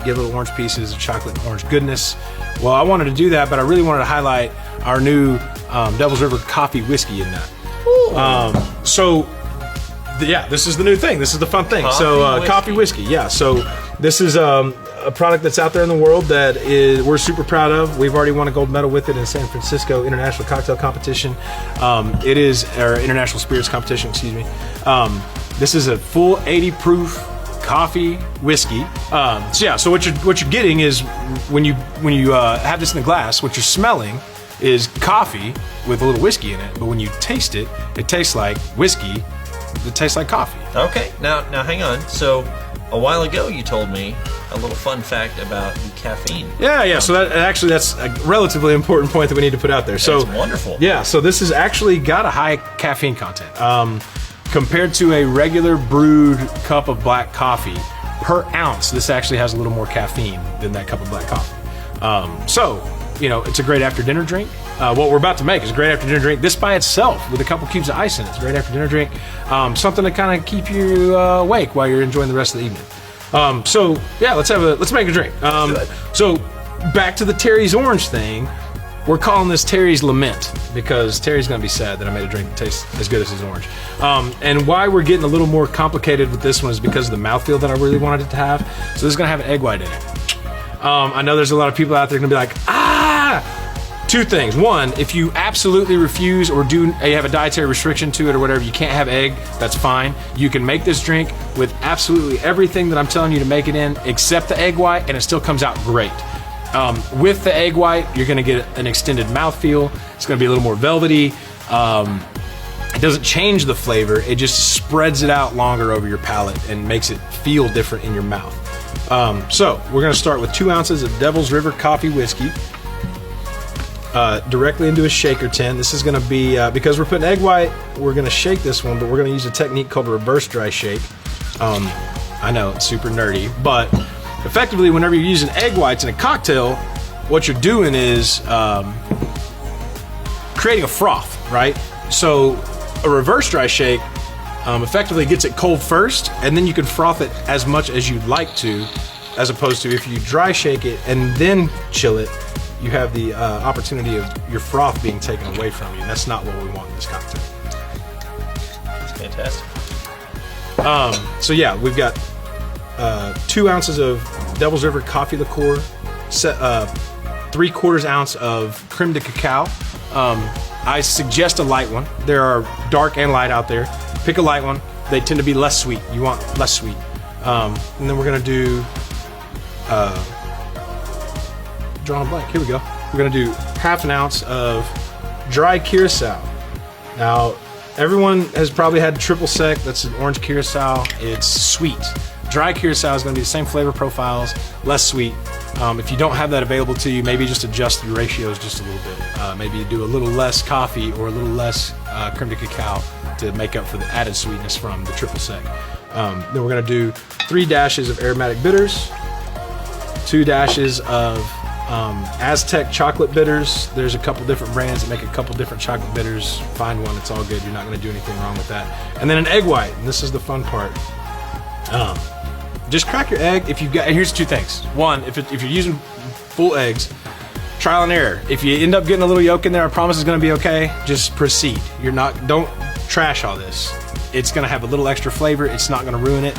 get little orange pieces of chocolate and orange goodness. Well, I wanted to do that, but I really wanted to highlight our new Devil's River coffee whiskey in that. This is the new thing. This is the fun thing. Coffee whiskey. Yeah. So this is a product that's out there in the world that we're super proud of. We've already won a gold medal with it in San Francisco International Cocktail Competition. It is our International Spirits Competition. Excuse me. This is a full 80 proof coffee whiskey. So what you're getting is when you have this in the glass, what you're smelling is coffee with a little whiskey in it. But when you taste it, it tastes like whiskey. It tastes like coffee. Okay. Now hang on. So a while ago you told me a little fun fact about the caffeine. Yeah. So that's a relatively important point that we need to put out there. So That's wonderful. Yeah. So this has actually got a high caffeine content. Compared to a regular brewed cup of black coffee, per ounce, this actually has a little more caffeine than that cup of black coffee. It's a great after dinner drink. What we're about to make is a great after dinner drink. This by itself, with a couple cubes of ice in it, it's a great after dinner drink. Something to kind of keep you awake while you're enjoying the rest of the evening. Let's make a drink. So back to the Terry's Orange thing. We're calling this Terry's Lament because Terry's going to be sad that I made a drink that tastes as good as his orange. And why we're getting a little more complicated with this one is because of the mouthfeel that I really wanted it to have. So this is going to have an egg white in it. I know there's a lot of people out there going to be like, Two things. One, if you absolutely refuse or you have a dietary restriction to it or whatever, you can't have egg, that's fine. You can make this drink with absolutely everything that I'm telling you to make it in except the egg white, and it still comes out great. With the egg white, you're going to get an extended mouthfeel. It's going to be a little more velvety. It doesn't change the flavor. It just spreads it out longer over your palate and makes it feel different in your mouth. So we're going to start with 2 ounces of Devil's River coffee whiskey directly into a shaker tin. This is going to be, because we're putting egg white, we're going to shake this one, but we're going to use a technique called a reverse dry shake. I know, it's super nerdy, but effectively, whenever you're using egg whites in a cocktail, what you're doing is creating a froth, right? So a reverse dry shake effectively gets it cold first, and then you can froth it as much as you'd like to, as opposed to if you dry shake it and then chill it, you have the opportunity of your froth being taken away from you, and that's not what we want in this cocktail. That's fantastic. We've got 2 ounces of Devil's River coffee liqueur, 3/4 ounce of creme de cacao. I suggest a light one. There are dark and light out there. Pick a light one. They tend to be less sweet. You want less sweet. And then we're going to do... drawing a blank. Here we go. We're going to do 1/2 ounce of dry curacao. Now, everyone has probably had triple sec. That's an orange curacao. It's sweet. Dry curacao is going to be the same flavor profiles, less sweet. If you don't have that available to you, maybe just adjust your ratios just a little bit. Maybe you do a little less coffee or a little less creme de cacao to make up for the added sweetness from the triple sec. Then we're going to do 3 dashes of aromatic bitters, 2 dashes of Aztec chocolate bitters. There's a couple different brands that make a couple different chocolate bitters. Find one, it's all good. You're not going to do anything wrong with that. And then an egg white, and this is the fun part. Just crack your egg. If you've got, here's 2 things. One, if you're using full eggs, trial and error. If you end up getting a little yolk in there, I promise it's going to be okay. Just proceed. Don't trash all this. It's going to have a little extra flavor. It's not going to ruin it.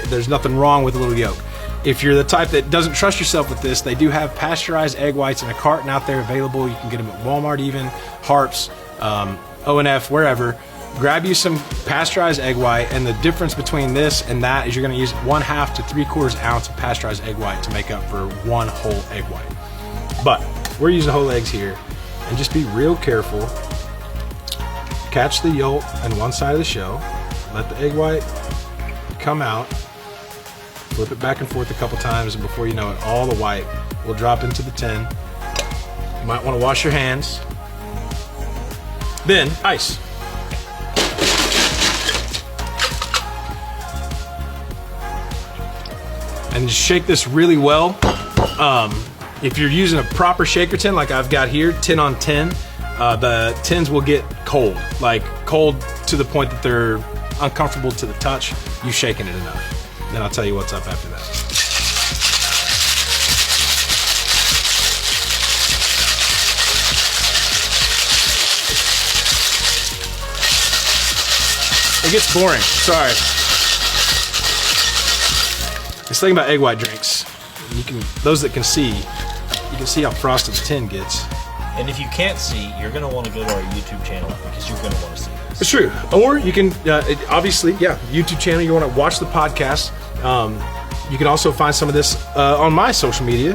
There's nothing wrong with a little yolk. If you're the type that doesn't trust yourself with this, they do have pasteurized egg whites in a carton out there available. You can get them at Walmart even, Harps, O&F, wherever. Grab you some pasteurized egg white, and the difference between this and that is you're going to use 1/2 to 3/4 ounce of pasteurized egg white to make up for 1 whole egg white. But we're using whole eggs here, and just be real careful. Catch the yolk on one side of the shell, let the egg white come out, flip it back and forth a couple times, and before you know it, all the white will drop into the tin. You might want to wash your hands. Then ice. And just shake this really well. If you're using a proper shaker tin like I've got here, 10 on 10, the tins will get cold, like cold to the point that they're uncomfortable to the touch. You've shaken it enough. Then I'll tell you what's up after that. It gets boring, sorry. This thing about egg white drinks, those that can see, you can see how frosted the tin gets. And if you can't see, you're going to want to go to our YouTube channel because you're going to want to see this. It's true. Or you can, obviously, YouTube channel, you want to watch the podcast. You can also find some of this on my social media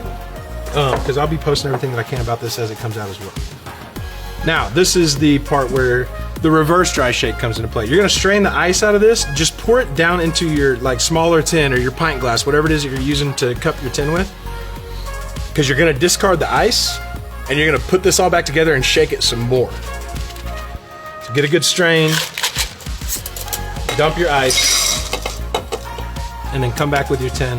because I'll be posting everything that I can about this as it comes out as well. Now, this is the part where the reverse dry shake comes into play. You're going to strain the ice out of this. Just pour it down into your smaller tin or your pint glass, whatever it is that you're using to cup your tin with. Because you're going to discard the ice and you're going to put this all back together and shake it some more. So get a good strain, dump your ice, and then come back with your tin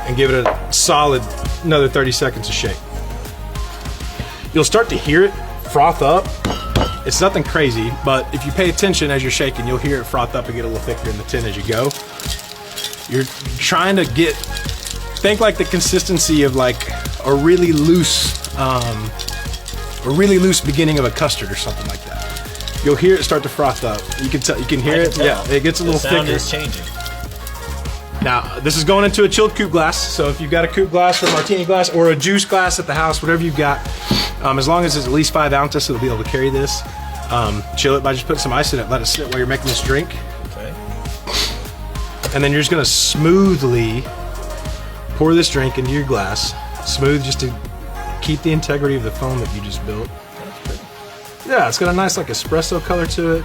and give it a solid another 30 seconds of shake. You'll start to hear it froth up. It's nothing crazy, but if you pay attention as you're shaking, you'll hear it froth up and get a little thicker in the tin as you go. You're trying to think like the consistency of like a really loose beginning of a custard or something like that. You'll hear it start to froth up. You can hear it. Yeah, it gets a little thicker. The sound is changing. Now, this is going into a chilled coupe glass, so if you've got a coupe glass or a martini glass or a juice glass at the house, whatever you've got, as long as it's at least 5 ounces, it'll be able to carry this. Chill it by just putting some ice in it, let it sit while you're making this drink. Okay. And then you're just gonna smoothly pour this drink into your glass. Smooth, just to keep the integrity of the foam that you just built. Yeah, it's got a nice like espresso color to it,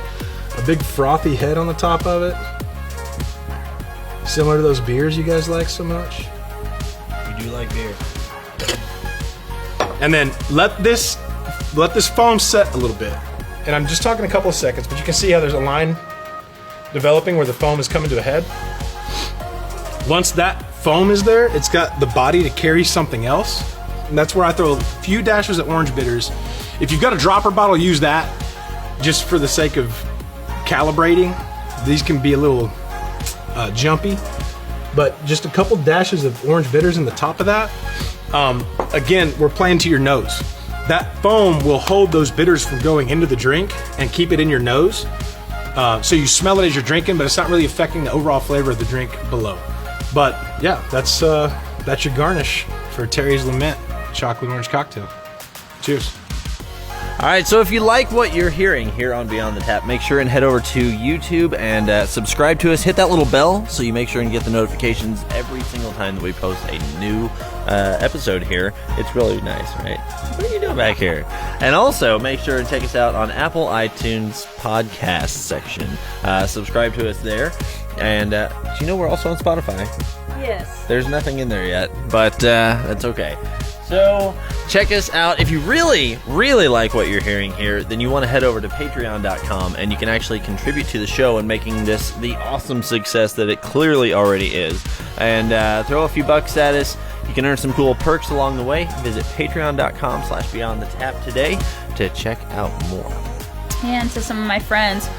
a big frothy head on the top of it. Similar to those beers you guys like so much. We do like beer. And then let this foam set a little bit. And I'm just talking a couple of seconds, but you can see how there's a line developing where the foam is coming to a head. Once that foam is there, it's got the body to carry something else. And that's where I throw a few dashes of orange bitters. If you've got a dropper bottle, use that just for the sake of calibrating. These can be a little jumpy, but just a couple dashes of orange bitters in the top of that. Again, we're playing to your nose. That foam will hold those bitters from going into the drink and keep it in your nose. So you smell it as you're drinking, but it's not really affecting the overall flavor of the drink below. But yeah, that's your garnish for Terry's Lament Chocolate Orange Cocktail. Cheers. All right, so if you like what you're hearing here on Beyond the Tap, make sure and head over to YouTube and subscribe to us. Hit that little bell so you make sure and get the notifications every single time that we post a new episode here. It's really nice, right? What are you doing back here? And also, make sure and check us out on Apple iTunes podcast section. Subscribe to us there. And do you know we're also on Spotify? Yes. There's nothing in there yet, but that's okay. So check us out. If you really, really like what you're hearing here, then you want to head over to patreon.com and you can actually contribute to the show and making this the awesome success that it clearly already is. And throw a few bucks at us. You can earn some cool perks along the way. Visit patreon.com/beyondthetap today to check out more. And to some of my friends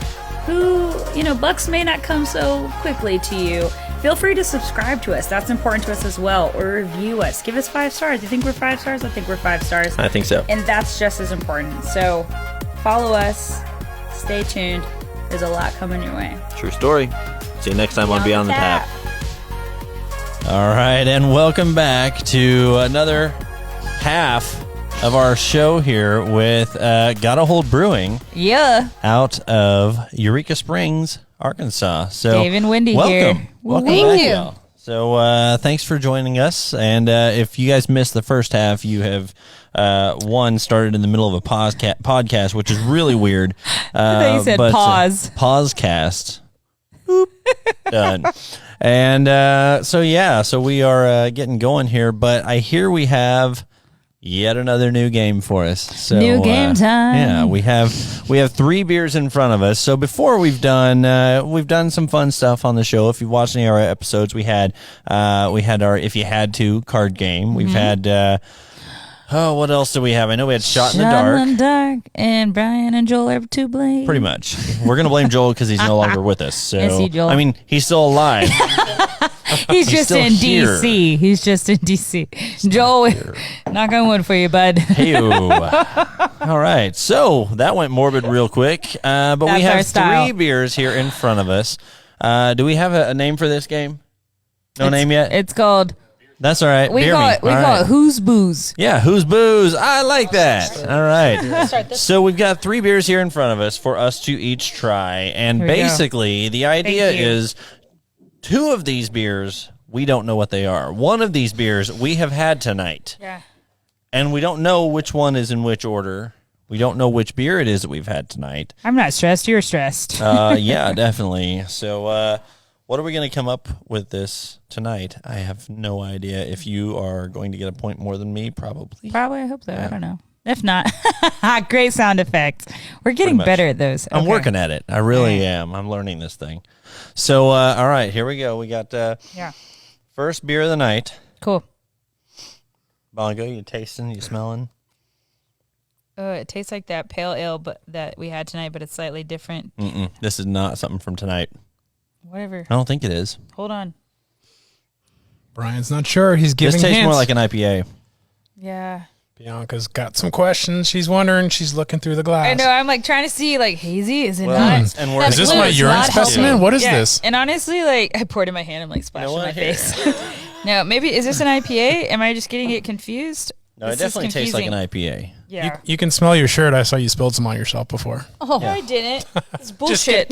who, bucks may not come so quickly to you, feel free to subscribe to us. That's important to us as well. Or review us. Give us 5 stars. You think we're 5 stars? I think we're 5 stars. I think so. And that's just as important. So follow us. Stay tuned. There's a lot coming your way. True story. See you next time on Beyond the Tap. All right, and welcome back to another half of our show here with Gotahold Brewing. Yeah. Out of Eureka Springs, Arkansas. So Dave and Wendy welcome. here. Welcome Thank back, you. y'all. So thanks for joining us. And if you guys missed the first half, you have started in the middle of a podcast, which is really weird. I thought you said pause. Pausecast. Boop. Done. And so we are getting going here. But I hear we have yet another new game for us. So, new game time. Yeah, we have 3 beers in front of us. So before we've done some fun stuff on the show. If you've watched any of our episodes, we had our If You Had To card game. We've had what else do we have? I know we had Shot in the Dark, and Brian and Joel are to blame. Pretty much. We're gonna blame Joel because he's no longer with us. So Is he, Joel? I mean, he's still alive. He's just still in here. DC. He's just in DC. Joel, knock on wood for you, bud. Hey-o. All right. So that went morbid real quick. But That's we our have style. 3 beers here in front of us. Do we have a name for this game? No name yet? It's called. That's all right. We Beer call me. it. We All call right. it Who's Booze. Yeah, who's booze? I like that. All right. Start this. So we've got 3 beers here in front of us for us to each try. And Here we go. basically, the idea Thank you. is 2 of these beers, we don't know what they are. 1 of these beers we have had tonight. Yeah. And we don't know which one is in which order. We don't know which beer it is that we've had tonight. I'm not stressed. You're stressed. Yeah, definitely. So what are we going to come up with this tonight? I have no idea. If you are going to get a point more than me, probably. Probably. I hope so. I don't know. If not, great sound effects. We're getting much. better at those. I'm Okay. working at it. I really am. I'm learning this thing. So, all right, here we go. We got Yeah. first beer of the night. Cool. Bongo, you tasting? You smelling? Oh, it tastes like that pale ale, but that we had tonight, but it's slightly different. Mm-mm. This is not something from tonight. Whatever. I don't think it is. Hold on. Brian's not sure. He's giving This tastes hints. more like an IPA. Yeah. Bianca's got some questions. She's wondering. She's looking through the glass. I know. I'm like trying to see, like, hazy. Is it Well, not? and we're Is this blue my is urine not helping. specimen? What is Yeah, this? And honestly, like, I poured it in my hand. I'm like splashing what? my Here. face. No, maybe is this an IPA? Am I just getting it confused? No, This it is definitely tastes like an confusing. IPA. Yeah. You can smell your shirt. I saw you spilled some on yourself before. Oh, No, I didn't. It's bullshit.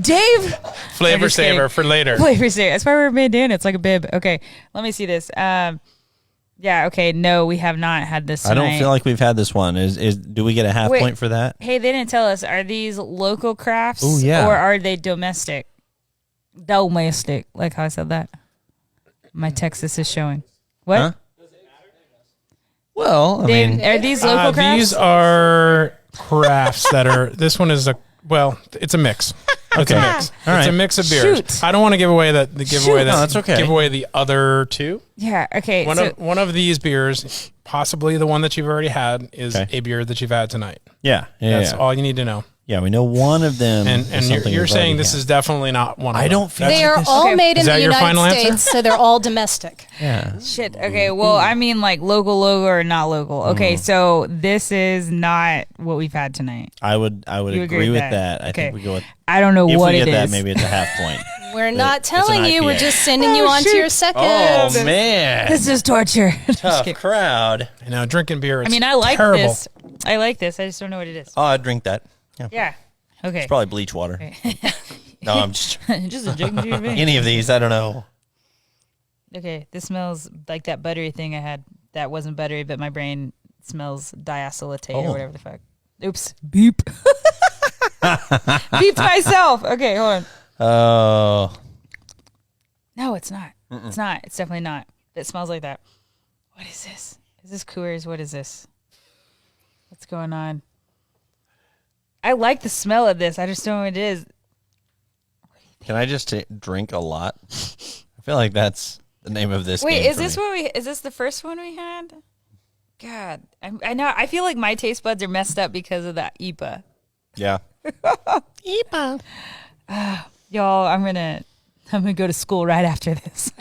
Dave. Flavor just kidding. saver for later. Flavor saver. That's why we're bandana. It's like a bib. Okay, let me see this. Yeah. Okay. No, we have not had this I tonight. don't feel like we've had this one. Do we get a half Wait. point for that? Hey, they didn't tell us. Are these local crafts? Ooh, yeah. Or are they domestic? Domestic. Like how I said that. My Texas is showing. What? Huh? Well, I Dave, mean, are these local crafts? These are crafts that are. This one is it's a mix. It's a Okay. mix. All It's right. a mix of beers. Shoot. I don't want to give away that. Shoot. No, that's okay. Give away the other 2. Yeah. Okay. One of these beers, possibly the one that you've already had, is Okay. a beer that you've had tonight. yeah. That's all you need to know. Yeah, we know one of them. And is you're something you're we've saying already this had. is definitely not one. Of I them. don't feel they like are this- all Okay. made in Is that the your final United answer? States, so they're all domestic. Yeah. Shit. Okay. Well, I mean, like local or not local. Okay. So this is not what we've had tonight. I would You agree with that. I Okay. think we go with. I don't know If what we it get that, is. maybe it's a half point. We're not it's an telling you. We're IPA. just sending you Oh, on to shoot. your second. Oh man, This is torture. tough crowd. You know, drinking beer. I mean, I like terrible. this. I like this. I just don't know what it is. Oh, I'd drink that. Yeah. Yeah. Okay. It's probably bleach water. No, I'm just Just a joke into your vein. any of these. I don't know. Okay. This smells like that buttery thing I had. That wasn't buttery, but my brain smells diacetyl or Oh. whatever the fuck. Oops. Beep. Beeped myself. Okay, hold on. Oh, No, it's not. It's not. It's definitely not. It smells like that. What is this? Is this Coors? What is this? What's going on? I like the smell of this. I just don't know what it is. Can I just drink a lot? I feel like that's the name of this. Wait, game is for this me. what we? Is this the first one we had? God, I know. I feel like my taste buds are messed up because of that IPA. Yeah. IPA. Y'all, I'm gonna go to school right after this.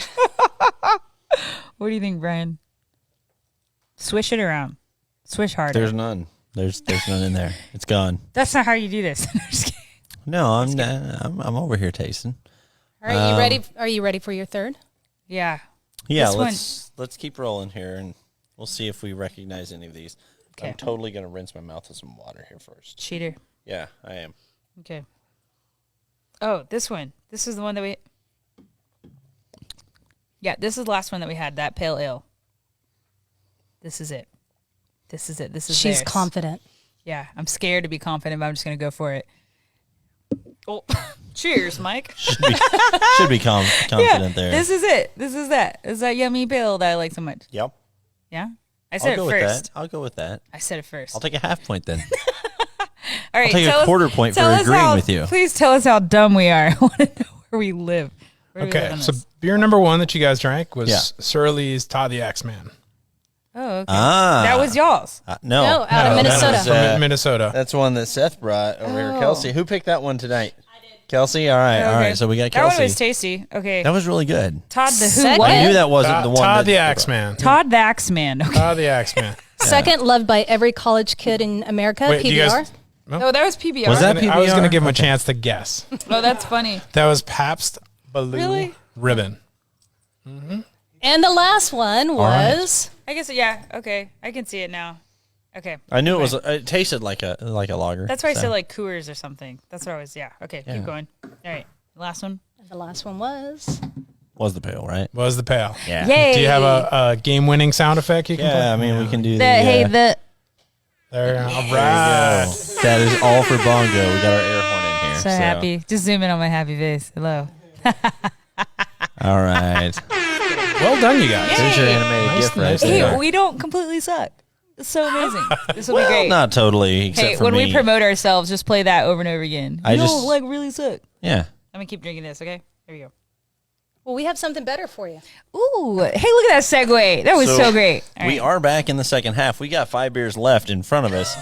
What do you think, Brian? Swish it around. Swish harder. There's none. There's none in there. It's gone. That's not how you do this. I'm just kidding. No, I'm over here tasting. All right, you ready? Are you ready for your third? Yeah. Yeah, This let's keep rolling here, and we'll see if we recognize any of these. Okay. I'm totally gonna rinse my mouth with some water here first. Cheater. Yeah, I am. Okay. Oh, this one. This is the one that we. Yeah, this is the last one that we had. That pale ale. This is it. This is it. This is. She's theirs. confident. Yeah, I'm scared to be confident, but I'm just gonna go for it. Oh, cheers, Mike. Should be confident there. This is it. This is that. It's that yummy pale that I like so much. Yep. Yeah, I I'll said go it with first. that. I'll go with that. I said it first. I'll take a half point then. All right, I'll take a tell us- quarter point for tell us agreeing how- with you. Please tell us how dumb we are. I want to know where we live. Where do we live Okay, on so this? beer number one that you guys drank was Yeah. Surly's Todd the Axeman. Oh, okay. Ah. That was y'all's. No, No, out of that Minnesota. was, From Minnesota. that's one that Seth brought over here. Oh. Kelsey, who picked that one tonight? I did. Kelsey, all right, all Okay. right. So we got That one Kelsey. was tasty. Okay. That was really good. Todd the who? Second. What? I knew that wasn't the one. Todd the that- Axeman. Todd the Axeman. Okay. Todd the Axeman. Second, loved by every college kid in America. Wait, do you PBR. guys? Oh, that was PBR. Was that I was going to PBR? give him a chance to guess. Oh, that's funny. That was Pabst Blue Really? Ribbon. And the last one was I guess, yeah. Okay. I can see it now. Okay. I knew it was. It tasted like a lager. That's why I so. said like Coors or something. That's what I was, yeah. Okay, Yeah. keep going. All right. Last one. was the pale, right? Was the pale. Yeah. Yay. Do you have a game-winning sound effect you can play? Yeah, I mean we can do Hey, the. There, all There you right. go. That is all for bongo. We got our air horn in here. so happy. Just zoom in on my happy face. Hello. All right. Well done, you guys. There's your animated Nice, gift right nice. Hey, there. we don't completely suck. It's so amazing. This will be great. Not totally, except Hey, for when me. we promote ourselves, just play that over and over again. I You just- don't like really suck. Yeah. I'm gonna keep drinking this. Okay, here we go. well, we have something better for you. Ooh, hey, look at that segue. That was so great. All We right. are back in the second half. We got 5 beers left in front of us,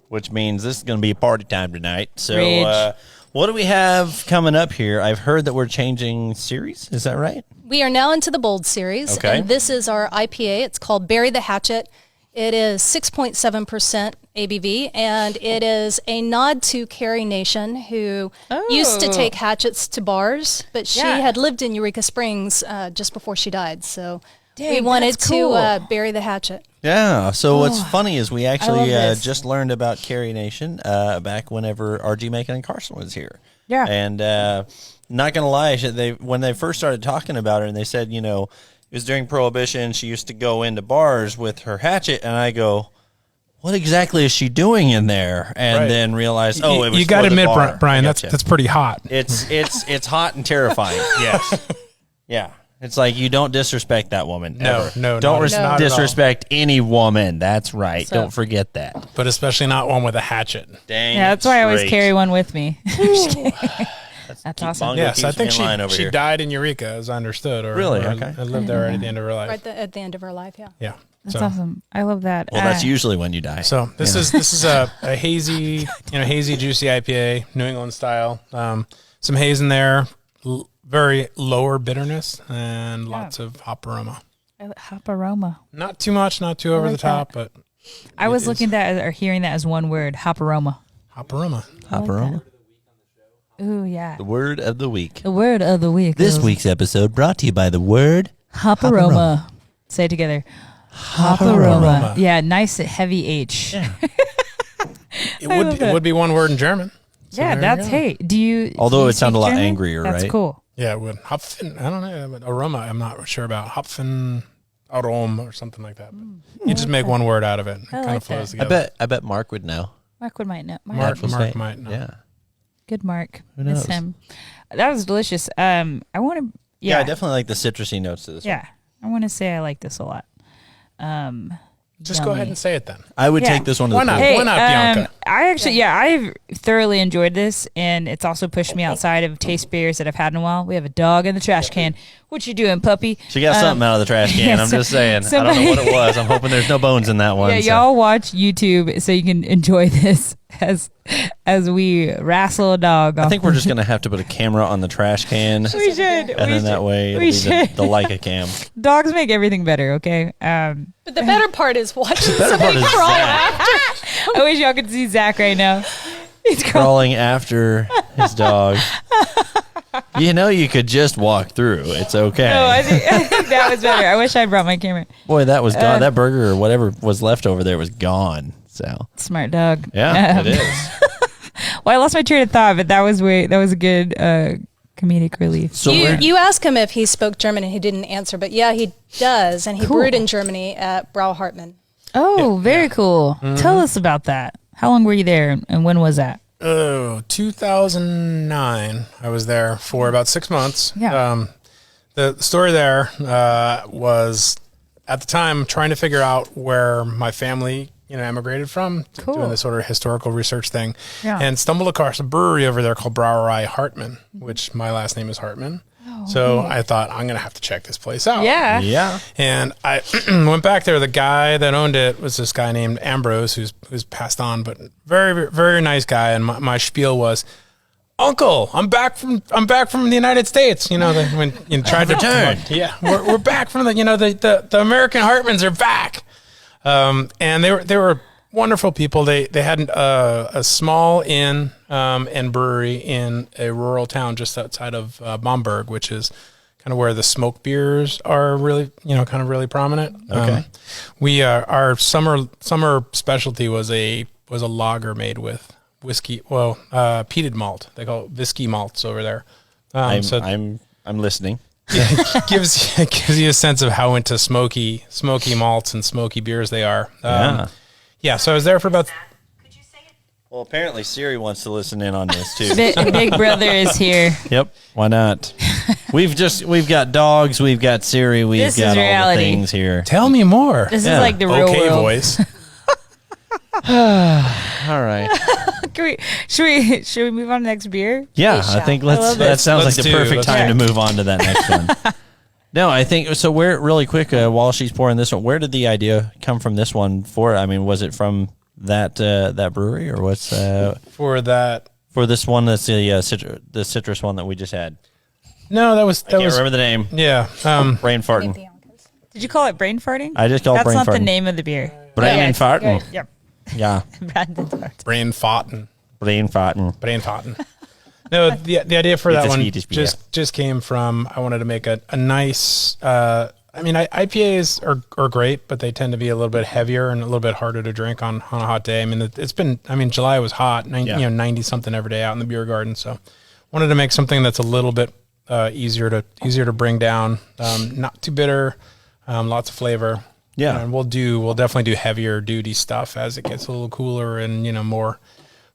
which means this is going to be party time tonight. So, Rich. what do we have coming up here? I've heard that we're changing series. Is that right? We are now into the Bold series, Okay. and this is our IPA. It's called Bury the Hatchet. It is 6.7% ABV, and it is a nod to Carrie Nation, who used to Oh. take hatchets to bars, but she Yeah. had lived in Eureka Springs just before she died. So we Dang, wanted that's cool. to bury the hatchet. Yeah. So what's funny is we actually love this. just learned about Carrie Nation back whenever RG Macon and Carson was here. Yeah. And not gonna lie, when they first started talking about her, and they said, you know, it was during Prohibition. She used to go into bars with her hatchet, and I go, what exactly is she doing in there? And Right. then realized, oh, it was you got for to the admit, bar. Brian, I that's gotcha. that's pretty hot. It's hot and terrifying. Yes. Yeah. It's like you don't disrespect that woman. No, ever. no, don't not at all. disrespect any woman. That's right. So- Don't forget that. But especially not one with a hatchet. Dang. Yeah, that's why I always straight. carry one with me. Just kidding. That's keep awesome. bongo Yes, I keeps think me in line over she here. died in Eureka, as I understood. Or, Really? or Okay. I lived there right at the end of her life. Right at the end of her life, yeah. Yeah. That's so, awesome. I love that. Well, that's usually when you die. So this is a hazy, hazy, juicy IPA, New England style. Some haze in there, very lower bitterness, and lots of hop aroma. hop aroma. Not too much, not too over like the top, but I was is. looking at that or hearing that as one word, hop aroma. hop aroma. Hop aroma. Ooh, yeah. The word of the week. The word of the week. This is week's episode brought to you by the word hop aroma. Say it together. Hop aroma. Yeah, nice heavy H. Yeah, It I would love it that. would be one word in German. So there you that's go. hey. Do you? Although do you it sounded a speak lot German? angrier, That's right? cool. Yeah, it would. Hopfen, I don't know, but aroma, I'm not sure about. Hopfen Arom or something like that. But you just make one word out of it. It kind like of flows that. together. I bet Mark would know. Mark would might know. Mark State. might know. Yeah. Good Mark. Who Miss knows? him. That was delicious. I want to. Yeah, Yeah. I definitely like the citrusy notes to this Yeah. I want to say I like this a lot. Just go ahead and say it then. I would Yeah. take this one to Why the not? pool. Hey, Why not, Bianca? I've thoroughly enjoyed this, and it's also pushed me outside of taste beers that I've had in a while. We have a dog in the trash can. What you doing, puppy? She got something out of the trash can. yeah, I'm just saying. I somebody- don't know what it was. I'm hoping there's no bones in that one. Yeah, so. y'all watch YouTube so you can enjoy this as we wrestle a dog. I think we're just gonna have to put a camera on the trash can, we should. and then that way it'll we be should. the Leica cam. Dogs make everything better. Okay. But the better part is watching Better part somebody is crawl Zach I wish y'all could see Zach right now. He's crawling. crawling after his dog. You know, you could just walk through. It's okay. Oh, I think that was better. I wish I brought my camera. Boy, that was gone. That burger or whatever was left over there was gone. So Smart dog. yeah, it is. Well, I lost my train of thought, but that was a good comedic relief. So You ask him if he spoke German and he didn't answer, but yeah, he does, and he Cool. brewed in Germany at Brau Hartmann. Oh, very cool. Tell us about that. How long were you there, and when was that? Oh, 2009. I was there for about 6 months. Yeah. The story there was at the time trying to figure out where my family, emigrated from, Cool. doing this sort of historical research thing, Yeah. and stumbled across a brewery over there called Brauerei Hartmann, which my last name is Hartmann. So I thought, I'm going to have to check this place out. Yeah. yeah, And I went back there. The guy that owned it was this guy named Ambrose, who's passed on, but very, very nice guy. And my spiel was, "Uncle, I'm back from the United States." When you tried to returned. yeah, we're back from the American Hartmans are back. And they were wonderful people. They had a small inn and brewery in a rural town just outside of Bamberg, which is kind of where the smoke beers are really kind of really prominent. Okay. We our summer specialty was a lager made with whiskey, peated malt. They call it whiskey malts over there. I'm listening. gives you a sense of how into smoky malts and smoky beers they are. Yeah. So I was there for about. Well, apparently Siri wants to listen in on this too. Big brother is here. Yep, why not? We've got dogs, we've got Siri, we've This is got all the reality. things here. Tell me more. This Yeah. is like the real Okay, world. voice. All right. Should we move on to the next beer? Yeah, We I shall. think I love that this. sounds Let's like the do- perfect let's time do. to move on to that next one. No, I think so. Where really quick while she's pouring this one, where did the idea come from? This one for? I mean, was it from that brewery or what's For that. for this one? That's the citrus one that we just had. No, that was Can't remember the name. yeah. Brain farting. Did you call it brain farting? I just called That's brain not the farting. name of the beer. Brain Yeah, farting. Yep. Yeah, Brandon farting. Brain farting. brain farting. Brain farting. No, the idea for It's that a one Swedish beer. just came from I wanted to make a nice. IPAs are great, but they tend to be a little bit heavier and a little bit harder to drink on a hot day. I mean, it's been. I mean, July was hot, 90 something every day out in the beer garden. So, wanted to make something that's a little bit easier to bring down, not too bitter, lots of flavor. Yeah. and we'll definitely do heavier duty stuff as it gets a little cooler and more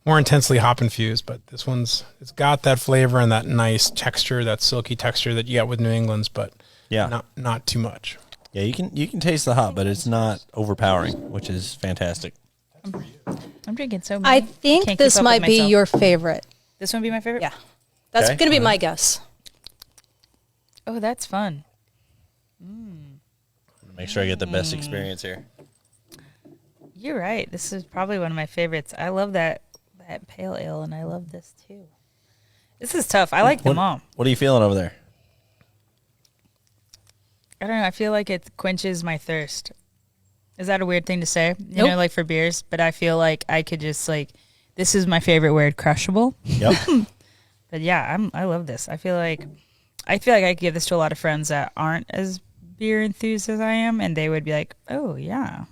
intensely hop infused. But this it's got that flavor and that nice texture, that silky texture that you get with New England's, but Yeah. not too much. Yeah, you can taste the hop, but it's not overpowering, which is fantastic. I'm drinking so many. I think Can't this keep up might with be myself. your favorite. This one be my favorite? Yeah, that's Okay. going to be my guess. Oh, that's fun. Make sure I get the best experience here. You're right. This is probably one of my favorites. I love that pale ale, and I love this too. This is tough. I like them all. What are you feeling over there? I don't know. I feel like it quenches my thirst. Is that a weird thing to say? You Nope. know, like for beers, but I feel like I could just this is my favorite word, crushable. Yep. But yeah, I love this. I feel like I could give this to a lot of friends that aren't as beer enthused as I am, and they would be like, "Oh yeah."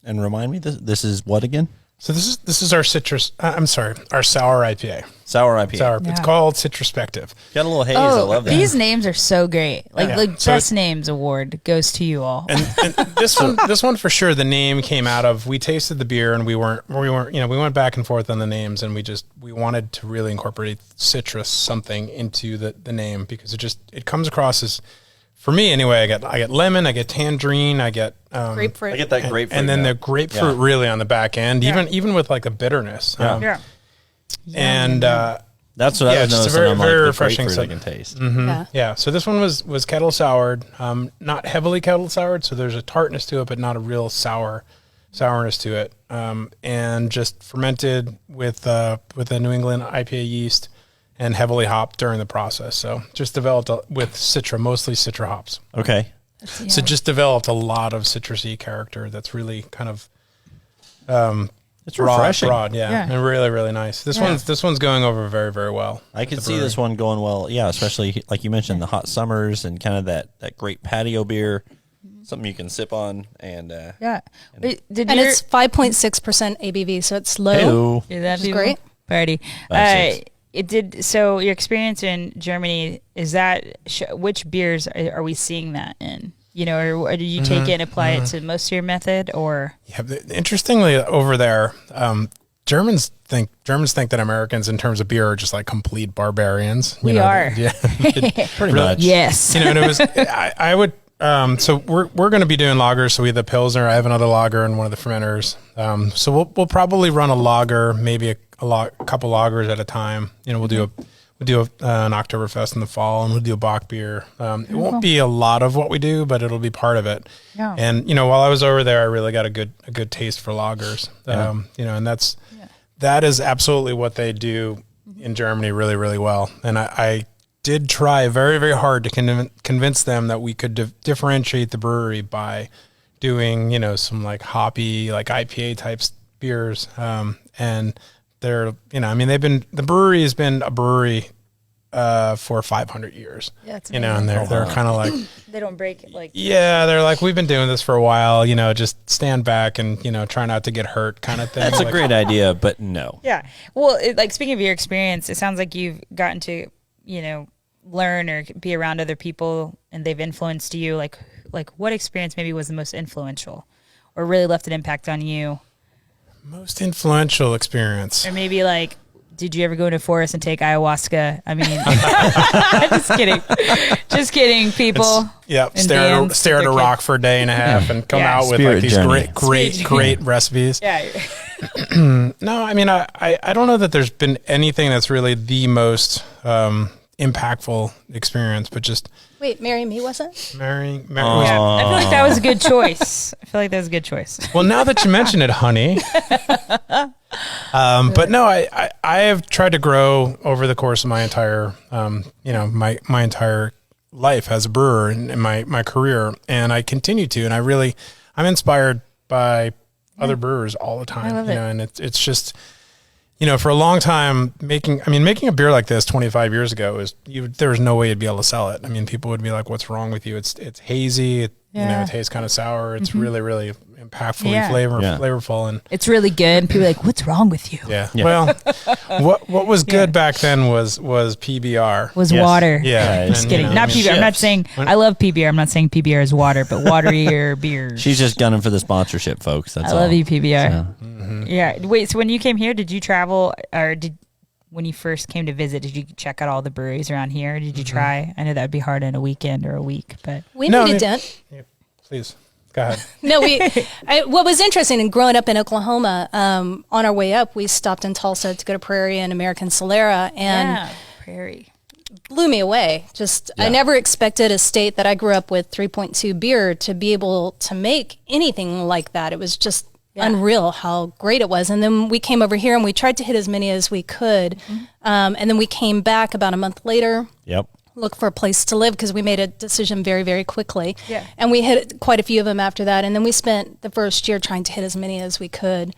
And remind me, this is what again? So this is our citrus. I'm sorry, our sour IPA. Sour IPA. Yeah. It's called Citrospective. Got a little haze. I love that. These names are so great. Like Yeah. the So best names award goes to you all. And this one for sure, the name came out of, we tasted the beer and we weren't, we went back and forth on the names, and we wanted to really incorporate citrus something into the name, because it comes across as for me anyway, I get lemon, I get tangerine, I get Grapefruit. I get that grapefruit. and then yeah. the grapefruit really on the back end, even with like the bitterness. Yeah. And That's what I was it's a noticing. very, I'm like, very the refreshing grapefruit I scent. can taste. Yeah. So this one was kettle soured, not heavily kettle soured. So there's a tartness to it, but not a real sourness to it. And just fermented with a New England IPA yeast and heavily hopped during the process. So just developed with mostly Citra hops. Okay. So just developed a lot of citrusy character. That's really kind of, It's refreshing. broad, and really, really nice. This one's going over very, very well. I can see this one going well. Yeah, especially like you mentioned, the hot summers and kind of that great patio beer, something you can sip on and Wait, It's 5.6% ABV, so it's low. Hey-o. Did that Which is great. Party. 5.6. It did. So your experience in Germany, is that which beers are we seeing that in? You know, or did you take it and apply it to most of your method, or? Yeah, interestingly, over there, Germans think that Americans, in terms of beer, are just like complete barbarians. We are. Yeah, Pretty much. Yes. And it was. I would. So we're going to be doing lagers. So we have the Pilsner. I have another lager and one of the fermenters. So we'll probably run a lager, maybe a couple lagers at a time. You know, we'll do an Oktoberfest in the fall, and we'll do a Bock beer. It won't be a lot of what we do, but it'll be part of it. Yeah. And while I was over there, I really got a good taste for lagers. And that is absolutely what they do in Germany really, really well. And I did try very, very hard to convince them that we could differentiate the brewery by doing, some like hoppy, like IPA types beers. And they're, the brewery has been a brewery for 500 years. Yeah, it's and amazing. they're kind of like, They don't break it like. yeah, they're like, we've been doing this for a while, just stand back and, try not to get hurt kind of thing. That's a great idea, but no. Yeah. Well, speaking of your experience, it sounds like you've gotten to, learn or be around other people and they've influenced you. Like what experience maybe was the most influential or really left an impact on you? Most influential experience. Or maybe did you ever go into a forest and take ayahuasca? I mean, just kidding, people. Stare at a rock for a day and a half and come out with Spirit these journey. great recipes. Yeah. No, I mean, I don't know that there's been anything that's really the most impactful experience, but just Wait, Marry Me wasn't? marrying. Yeah. I feel like that was a good choice. Well, now that you mention it, honey. But no, I have tried to grow over the course of my entire, my entire life as a brewer and in my career, and I continue to, and I'm inspired by other brewers all the time. I love it. And it's just, for a long time making a beer like this 25 years ago there was no way you'd be able to sell it. I mean, people would be like, "What's wrong with you? It's hazy. It tastes kind of sour. It's really, really impactfully flavorful, and It's really good. And people are like, what's wrong with you? yeah. Well, what was good back then was PBR. Was Yes. water. Yeah, Just and, kidding. Not PBR. I'm not saying I love PBR. I'm not saying PBR is water, but waterier beers. She's just gunning for the sponsorship, folks. That's I all. love you, PBR. So, Yeah. Wait, so when you came here, did you travel or when you first came to visit, did you check out all the breweries around here? Did you try? I know that would be hard in a weekend or a week, but We made a dent. Yeah, please go ahead. No, what was interesting in growing up in Oklahoma, on our way up, we stopped in Tulsa to go to Prairie and American Solera, and Prairie. blew me away. I never expected a state that I grew up with 3.2 beer to be able to make anything like that. It was just unreal how great it was. And then we came over here and we tried to hit as many as we could. And then we came back about a month later. Yep. Look for a place to live because we made a decision very, very quickly. Yeah. And we hit quite a few of them after that. And then we spent the first year trying to hit as many as we could,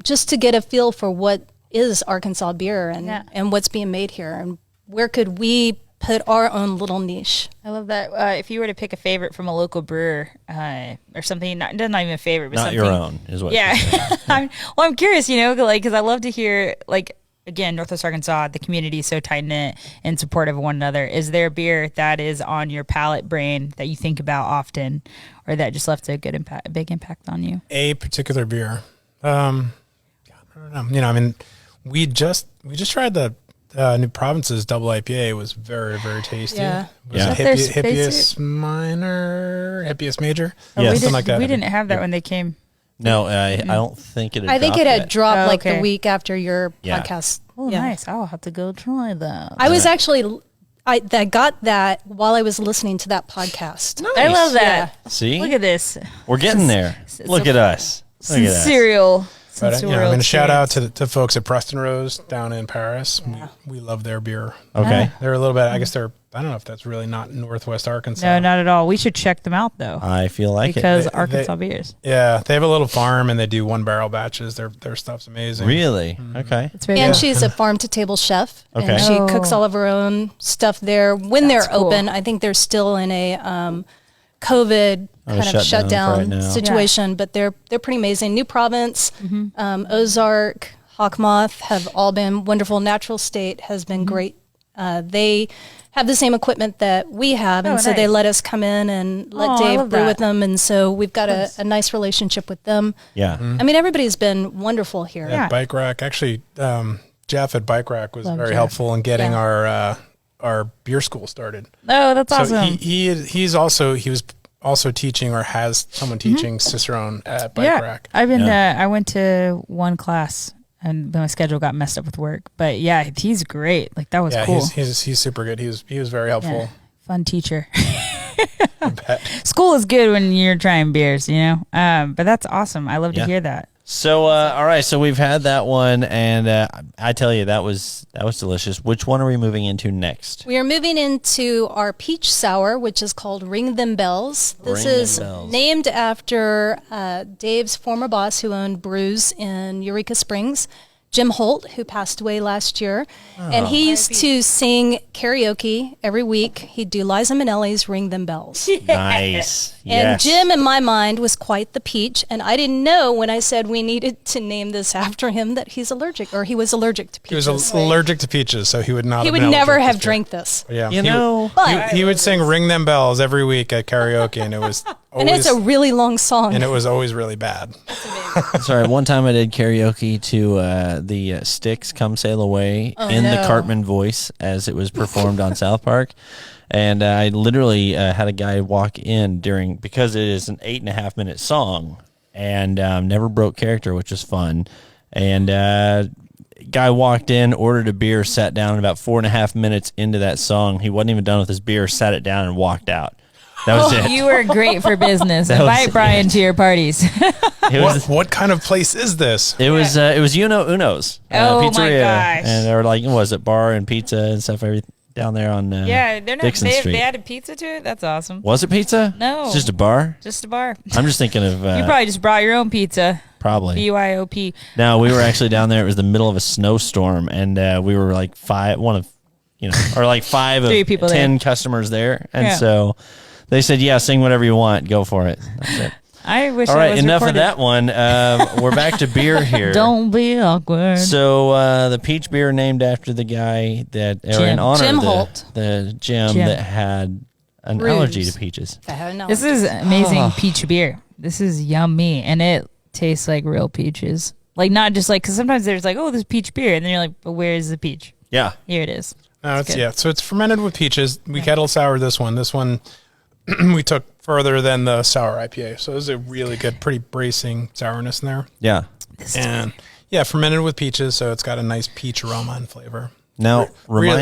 just to get a feel for what is Arkansas beer and what's being made here and where could we put our own little niche. I love that. If you were to pick a favorite from a local brewer or something, not even a favorite, but Not something. your own is what. Yeah. I'm curious, because I love to hear, again, Northwest Arkansas, the community is so tight-knit and supportive of one another. Is there a beer that is on your palate brain that you think about often or that just left a big impact on you? A particular beer. I don't know. We just tried the New Province's double IPA was very, very tasty. Yeah. Was Yeah. it Their Hippias Minor, Hippias Major? Yeah, we something like that. We didn't have that when they came. No, I don't think it. Had I think it dropped had yet. dropped Oh, like the okay. week after your Yeah. podcast. Oh, Yeah. nice. I'll have to go try that. I was actually, I got that while I was listening to that podcast. I love that. See, Look at this. we're getting there. Look at us. Look at us. Cereal. But, I'm going to shout out to folks at Preston Rose down in Paris. We love their beer. Okay. They're a little bit, I guess they're, I don't know if that's really not Northwest Arkansas. No, not at all. We should check them out though, I feel like because it. Arkansas beers. Yeah, they have a little farm and they do 1-barrel batches. Their stuff's amazing. Really? Okay. It's very And good. she's a farm to table chef. Okay. And she Oh. cooks all of her own stuff there. When That's they're cool. open, I think they're still in a COVID kind of shutdown shutdown right now. situation, but they're pretty amazing. New Province, Ozark, Hawkmoth have all been wonderful. Natural State has been great. They have the same equipment that we have, and Oh, so they nice. let us come in and let Oh, I Dave love brew that. with them, and so we've got a nice relationship with them. Yeah. I mean, everybody's been wonderful here. Yeah. Bike Rack, actually, Jeff at Bike Rack was Love very Jeff. helpful in getting Yeah. our beer school started. Oh, that's awesome. So he was also teaching or has someone teaching Cicerone at Bike yeah, Rack. I've been. Yeah. I went to one class, and my schedule got messed up with work. But yeah, he's great. Like that was Yeah, cool. he's super good. He was very helpful. Yeah. Fun teacher. I bet. School is good when you're trying beers, you know. But that's awesome. I love Yeah. to hear that. So, all right. So we've had that one, and I tell you, that was delicious. Which one are we moving into next? We are moving into our peach sour, which is called Ring Them Bells. This Ring Them is Bells. named after Dave's former boss who owned Brews in Eureka Springs, Jim Holt, who passed away last year. And he used to sing karaoke every week. He'd do Liza Minnelli's Ring Them Bells. Nice. And Yes. Jim, in my mind, was quite the peach. And I didn't know when I said we needed to name this after him that he was allergic to He was peaches. allergic to peaches, so he would not. He have would been never allergic have to drank this. Yeah, You he know, would, But, he would sing "Ring Them Bells" every week at karaoke, and it was and it's always a really long song. and it was always really bad. sorry. One time I did karaoke to the Styx "Come Sail Away" in the no. Cartman voice as it was performed on South Park. And I literally had a guy walk in because it is an 8.5 minute song and never broke character, which was fun. And guy walked in, ordered a beer, sat down, and about 4.5 minutes into that song, he wasn't even done with his beer, sat it down and walked out. That was it. You were great for business. That was Invite Brian to your parties. It was What kind of place is this? it was Uno's Oh, my pizzeria, gosh. and they were like, what was it, bar and pizza and stuff, everything down there on yeah, they're not. Dixon Street. They added pizza to it. That's awesome. Was it pizza? No. It's just a bar. Just a bar. I'm just thinking of You probably just brought your own pizza. probably. BYOP. No, we were actually down there. It was the middle of a snowstorm, and we were like five of 3 people 10 customers there, and Yeah. so they said, "Yeah, sing whatever you want. Go for it." That's it. I wish. All I right, was enough recorded. of that one. We're back to beer here. Don't be awkward. So the peach beer named after the guy that, or in Jim. honor Jim of Holt. the Jim that had an Brews. allergy to peaches. I don't know. This is amazing Oh. peach beer. This is yummy, and it tastes like real peaches. Like not just like because sometimes there's like, oh, this peach beer, and then you're like, but where is the peach? Yeah. Here it is. No, It's it's good. So it's fermented with peaches. We kettle soured this one. This one we took further than the sour IPA. So it was a really good, pretty bracing sourness in there. Yeah. And yeah, fermented with peaches, so it's got a nice peach aroma and flavor. Now, Really-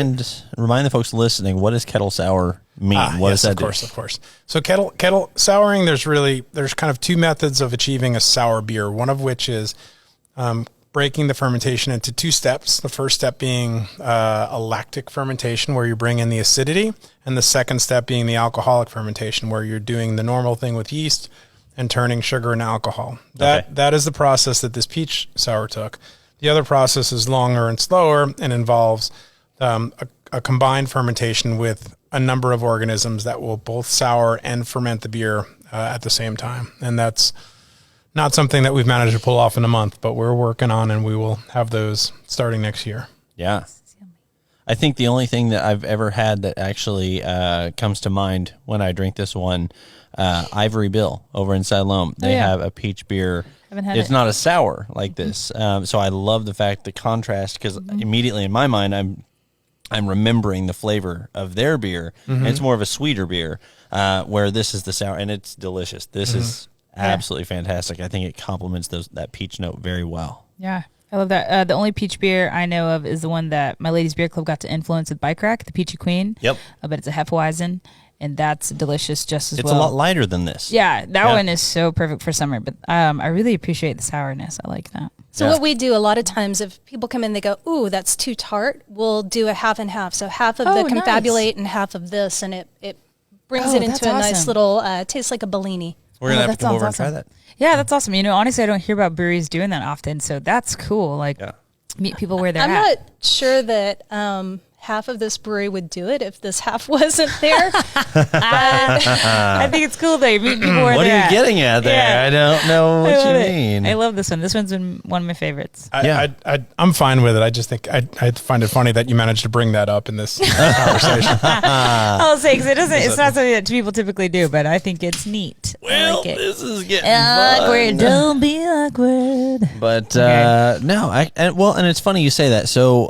remind the folks listening, what does kettle sour mean? What Yes, does that of do? course, of course. So kettle souring, there's kind of two methods of achieving a sour beer. One of which is breaking the fermentation into 2 steps. The first step being a lactic fermentation, where you bring in the acidity, and the second step being the alcoholic fermentation, where you're doing the normal thing with yeast and turning sugar into alcohol. That is the process that this peach sour took. The other process is longer and slower and involves a combined fermentation with a number of organisms that will both sour and ferment the beer at the same time. And that's not something that we've managed to pull off in a month, but we're working on, and we will have those starting next year. Yeah. I think the only thing that I've ever had that actually comes to mind when I drink this one, Ivory Bill over in Siloam. They yeah. have a peach beer. Haven't had It's it. not a sour like this. So I love the contrast, because immediately in my mind, I'm I'm remembering the flavor of their beer. And it's more of a sweeter beer, where this is the sour, and it's delicious. This is absolutely fantastic. I think it complements that peach note very well. Yeah. I love that. The only peach beer I know of is the one that my ladies' beer club got to influence with Bike Rack, the Peachy Queen. Yep. But it's a Hefeweizen, and that's delicious just as It's well. a lot lighter than this. Yeah, that one is so perfect for summer. But I really appreciate the sourness. I like that. So what we do a lot of times, if people come in, they go, "Ooh, that's too tart." We'll do a half and half. So half of the nice. Confabulate and half of this, and it brings it that's into a nice awesome. little tastes like a Bellini. We're going to have that to come sounds over and try awesome. that. Yeah, that's awesome. Honestly, I don't hear about breweries doing that often, so that's cool. Like, meet people where they're I'm at. not sure that half of this brewery would do it if this half wasn't there. I think it's cool though. You meet people where What they're are you at. getting at there? Yeah. I don't know what I love you it. mean. I love this one. This one's been one of my favorites. I'm fine with it. I just think I find it funny that you managed to bring that up in this conversation. I'll say because it's not something that people typically do, but I think it's neat. I like it. This is getting Awkward. fun. Don't be awkward. But Okay. no, and it's funny you say that. So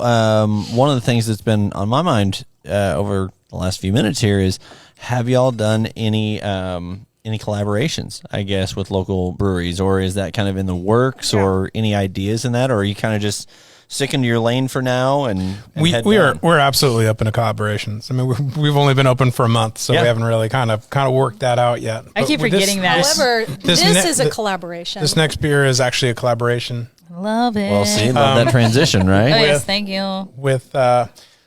one of the things that's been on my mind over the last few minutes here is, have y'all done any collaborations, I guess, with local breweries, or is that kind of in the works, or any ideas in that, or are you kind of just sticking to your lane for now? And we're absolutely open to collaborations. I mean, we've only been open for a month, so we haven't really kind of worked that out yet. I keep forgetting that. However, this is a collaboration. This next beer is actually a collaboration. Love it. Well, see, love that transition, right? Oh, yes, thank you. With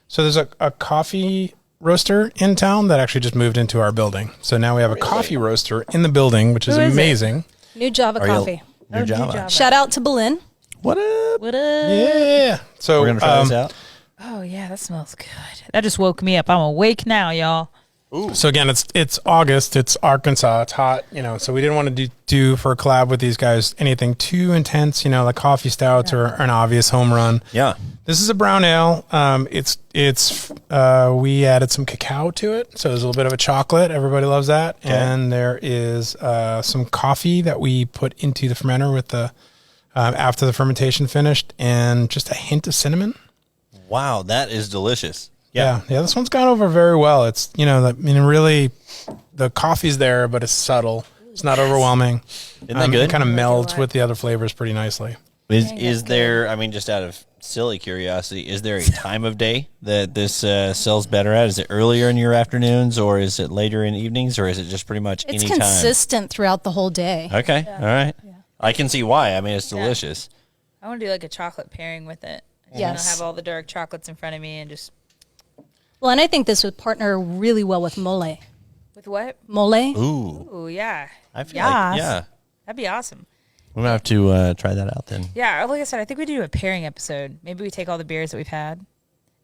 so there's a coffee roaster in town that actually just moved into our building. So now we have a coffee roaster in the building, which is Who is it? amazing. New Java Coffee. New Java. Shout out to Berlin. What up? What up? Yeah. So We're gonna try this out. Oh yeah, that smells good. That just woke me up. I'm awake now, y'all. So again, it's August, it's Arkansas, it's hot, so we didn't want to do for a collab with these guys anything too intense, like coffee stouts or an obvious home run. Yeah. This is a brown ale. We added some cacao to it, so there's a little bit of a chocolate. Everybody loves that. Okay. And there is some coffee that we put into the fermenter with the after the fermentation finished, and just a hint of cinnamon. Wow, that is delicious. Yeah. This one's gone over very well. It's really, the coffee's there, but it's subtle. It's not overwhelming. Isn't that good? It kind of melds with the other flavors pretty nicely. Is there? I mean, just out of silly curiosity, is there a time of day that this sells better at? Is it earlier in your afternoons, or is it later in evenings, or is it just pretty much It's any time? consistent throughout the whole day. Okay, all right. Yeah. I can see why. I mean, it's delicious. I want to do like a chocolate pairing with it. Yes. I'll have all the dark chocolates in front of me and just. Well, and I think this would partner really well with mole. With what? Mole. Ooh, yeah. I feel like, That'd be awesome. we're gonna have to try that out then. Yeah, like I said, I think we do a pairing episode. Maybe we take all the beers that we've had,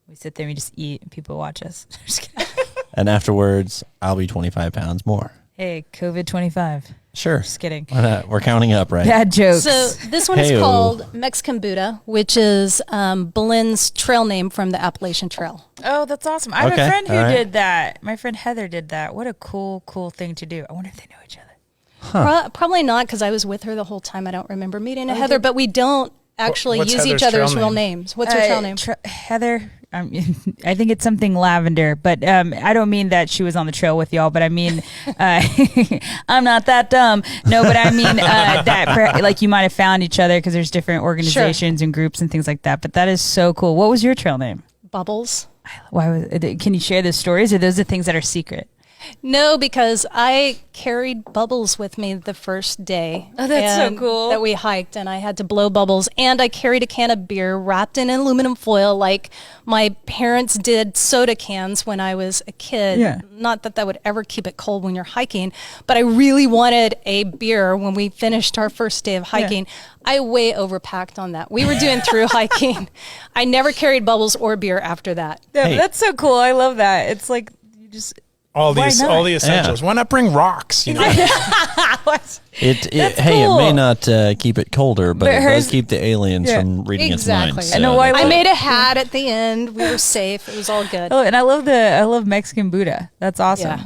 we sit there and we just eat, and people watch us. Just kidding. And afterwards, I'll be 25 pounds more. Hey, COVID 25. Sure. Just kidding. Why not? We're counting up, right? Bad jokes. So this one is Hey-o. called Mexican Buddha, which is Belin's trail name from the Appalachian Trail. Oh, that's awesome. I have Okay, a friend who all right. did that. My friend Heather did that. What a cool thing to do. I wonder if they know each other. Probably not, because I was with her the whole time. I don't remember meeting Heather, but we don't actually What's use each Heather's other's trail real name? names. What's her trail name? Heather. I think it's something lavender, but I don't mean that she was on the trail with y'all, but I mean, I'm not that dumb. No, but I mean that like you might have found each other because there's different organizations and groups and things like that. But that is so cool. What was your trail name? Bubbles. Why was it? Can you share those stories, or those are things that are secret? No, because I carried Bubbles with me the first day. Oh, that's so cool. That we hiked, and I had to blow Bubbles. And I carried a can of beer wrapped in aluminum foil like my parents did soda cans when I was a kid. Yeah. Not that would ever keep it cold when you're hiking, but I really wanted a beer when we finished our first day of hiking. I way overpacked on that. We were doing through hiking. I never carried Bubbles or beer after that. Yeah, Hey. that's so cool. I love that. It's like you just. All Why not? the essentials. Why not bring rocks? Hey, That's it may cool. not keep it colder, but it hers- does keep the aliens from reading Exactly. its I mind. know why- I made a hat at the end. We were safe. It was all good. Oh, and I love Mexican Buddha. That's awesome. Yeah.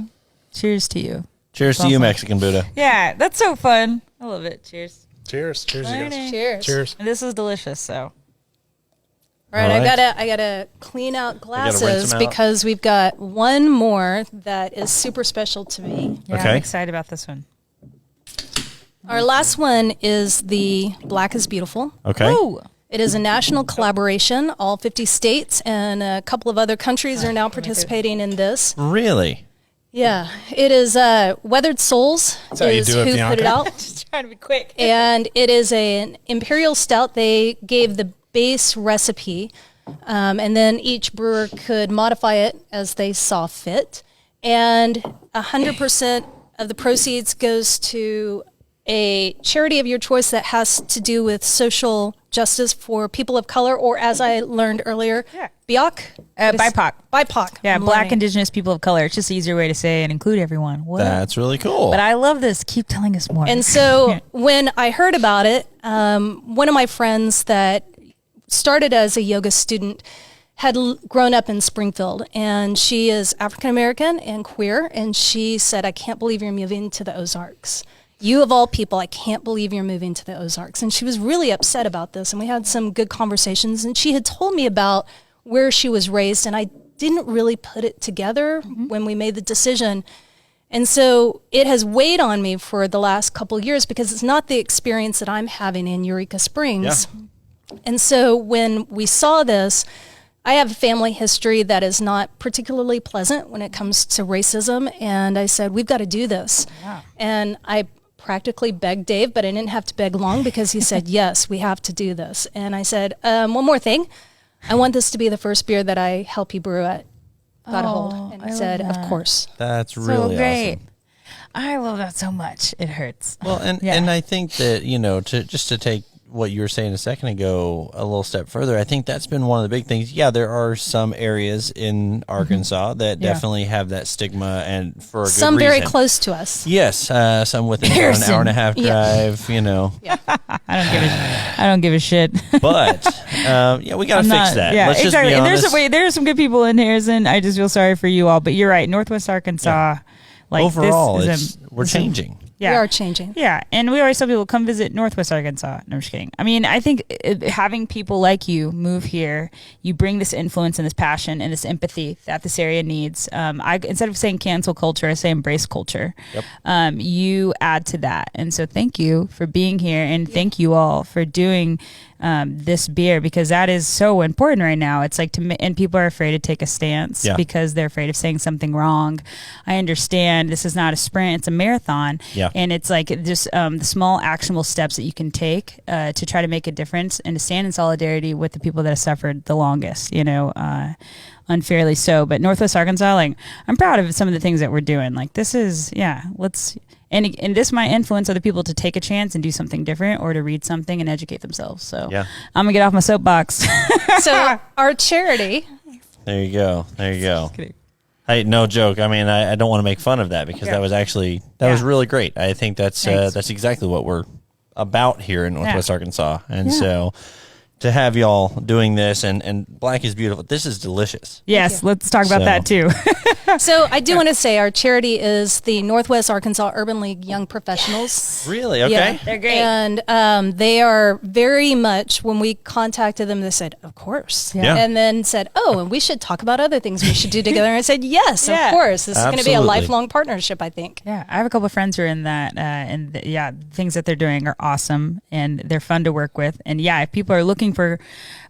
Cheers to you. Cheers to you, Mexican Buddha. Yeah, that's so fun. I love it. Cheers. Cheers. Cheers, you guys. Cheers. Cheers. And this is delicious. So All All right, All right. I gotta clean out rinse glasses them out. because we've got one more that is super special to me. Yeah, Okay. I'm excited about this one. Our last one is the Black is Beautiful. Okay. Ooh. It is a national collaboration. All 50 states and a couple of other countries are now participating in this. Really? Yeah, it is Weathered Souls That's how you is do it, who put it Bianca. out. Just trying to be quick. And it is an imperial stout. They gave the base recipe, and then each brewer could modify it as they saw fit. And 100% of the proceeds goes to a charity of your choice that has to do with social justice for people of color, or as I learned earlier, BIPOC. BIPOC. BIPOC. Yeah, I'm Black learning. Indigenous people of color. It's just an easier way to say and include everyone. What? That's really cool. But I love this. Keep telling us more. And so when I heard about it, one of my friends that started as a yoga student had grown up in Springfield, and she is African American and queer, and she said, I can't believe you're moving to the Ozarks. You of all people, I can't believe you're moving to the Ozarks. And she was really upset about this, and we had some good conversations, and she had told me about where she was raised, and I didn't really put it together when we made the decision. And so it has weighed on me for the last couple of years because it's not the experience that I'm having in Eureka Springs. Yeah. And so when we saw this, I have a family history that is not particularly pleasant when it comes to racism. And I said, we've got to do this. Yeah. And I practically begged Dave, but I didn't have to beg long because he said, yes, we have to do this. And I said, one more thing. I want this to be the first beer that I help you brew at Gotahold. And I he love said, that. of course. That's really so great. awesome. I love that so much. It hurts. Well, and Yeah. and I think that, you know, to take what you were saying a second ago a little step further, I think that's been one of the big things. Yeah, there are some areas in Arkansas that Yeah. definitely have that stigma, and for a good Some very reason. close to us. Yes, some within about an hour and a half drive, you know. I don't give a shit. But yeah, we got to fix that. Yeah, Let's exactly. just be And honest. there's some good people in Harrison. I just feel sorry for you all, but you're right. Northwest Arkansas, like Overall, this is we're changing. Yeah. We are changing. Yeah, and we always tell people, come visit Northwest Arkansas. No, I'm just kidding. I mean, I think having people like you move here, you bring this influence and this passion and this empathy that this area needs. Instead of saying cancel culture, I say embrace culture. Yep. You add to that. And so thank you for being here, and thank you all for doing this beer, because that is so important right now. It's like and people are afraid to take a stance because they're afraid of saying something wrong. I understand this is not a sprint, it's a marathon. Yeah. And it's like just the small actionable steps that you can take to try to make a difference and to stand in solidarity with the people that have suffered the longest, unfairly so. But Northwest Arkansas, like, I'm proud of some of the things that we're doing. Like, this is, and this might influence other people to take a chance and do something different, or to read something and educate themselves. So I'm going to get off my soapbox. So our charity, There you go. There you go. Hey, no joke. I mean, I don't want to make fun of that, because that was actually was really great. I think that's exactly what we're about here in Northwest Arkansas, and so to have y'all doing this and Black is Beautiful. This is delicious. Yes, let's talk about that too. so I do want to say our charity is the Northwest Arkansas Urban League Young Professionals. Really? Okay. Yeah. They're great. And they are very much, when we contacted them, they said, of course. Yeah. And then said, oh, and we should talk about other things we should do together. And I said, yes, of course. This is going to be a Absolutely. lifelong partnership, I think. Yeah, I have a couple of friends who are in that, things that they're doing are awesome, and they're fun to work with. And if people are looking for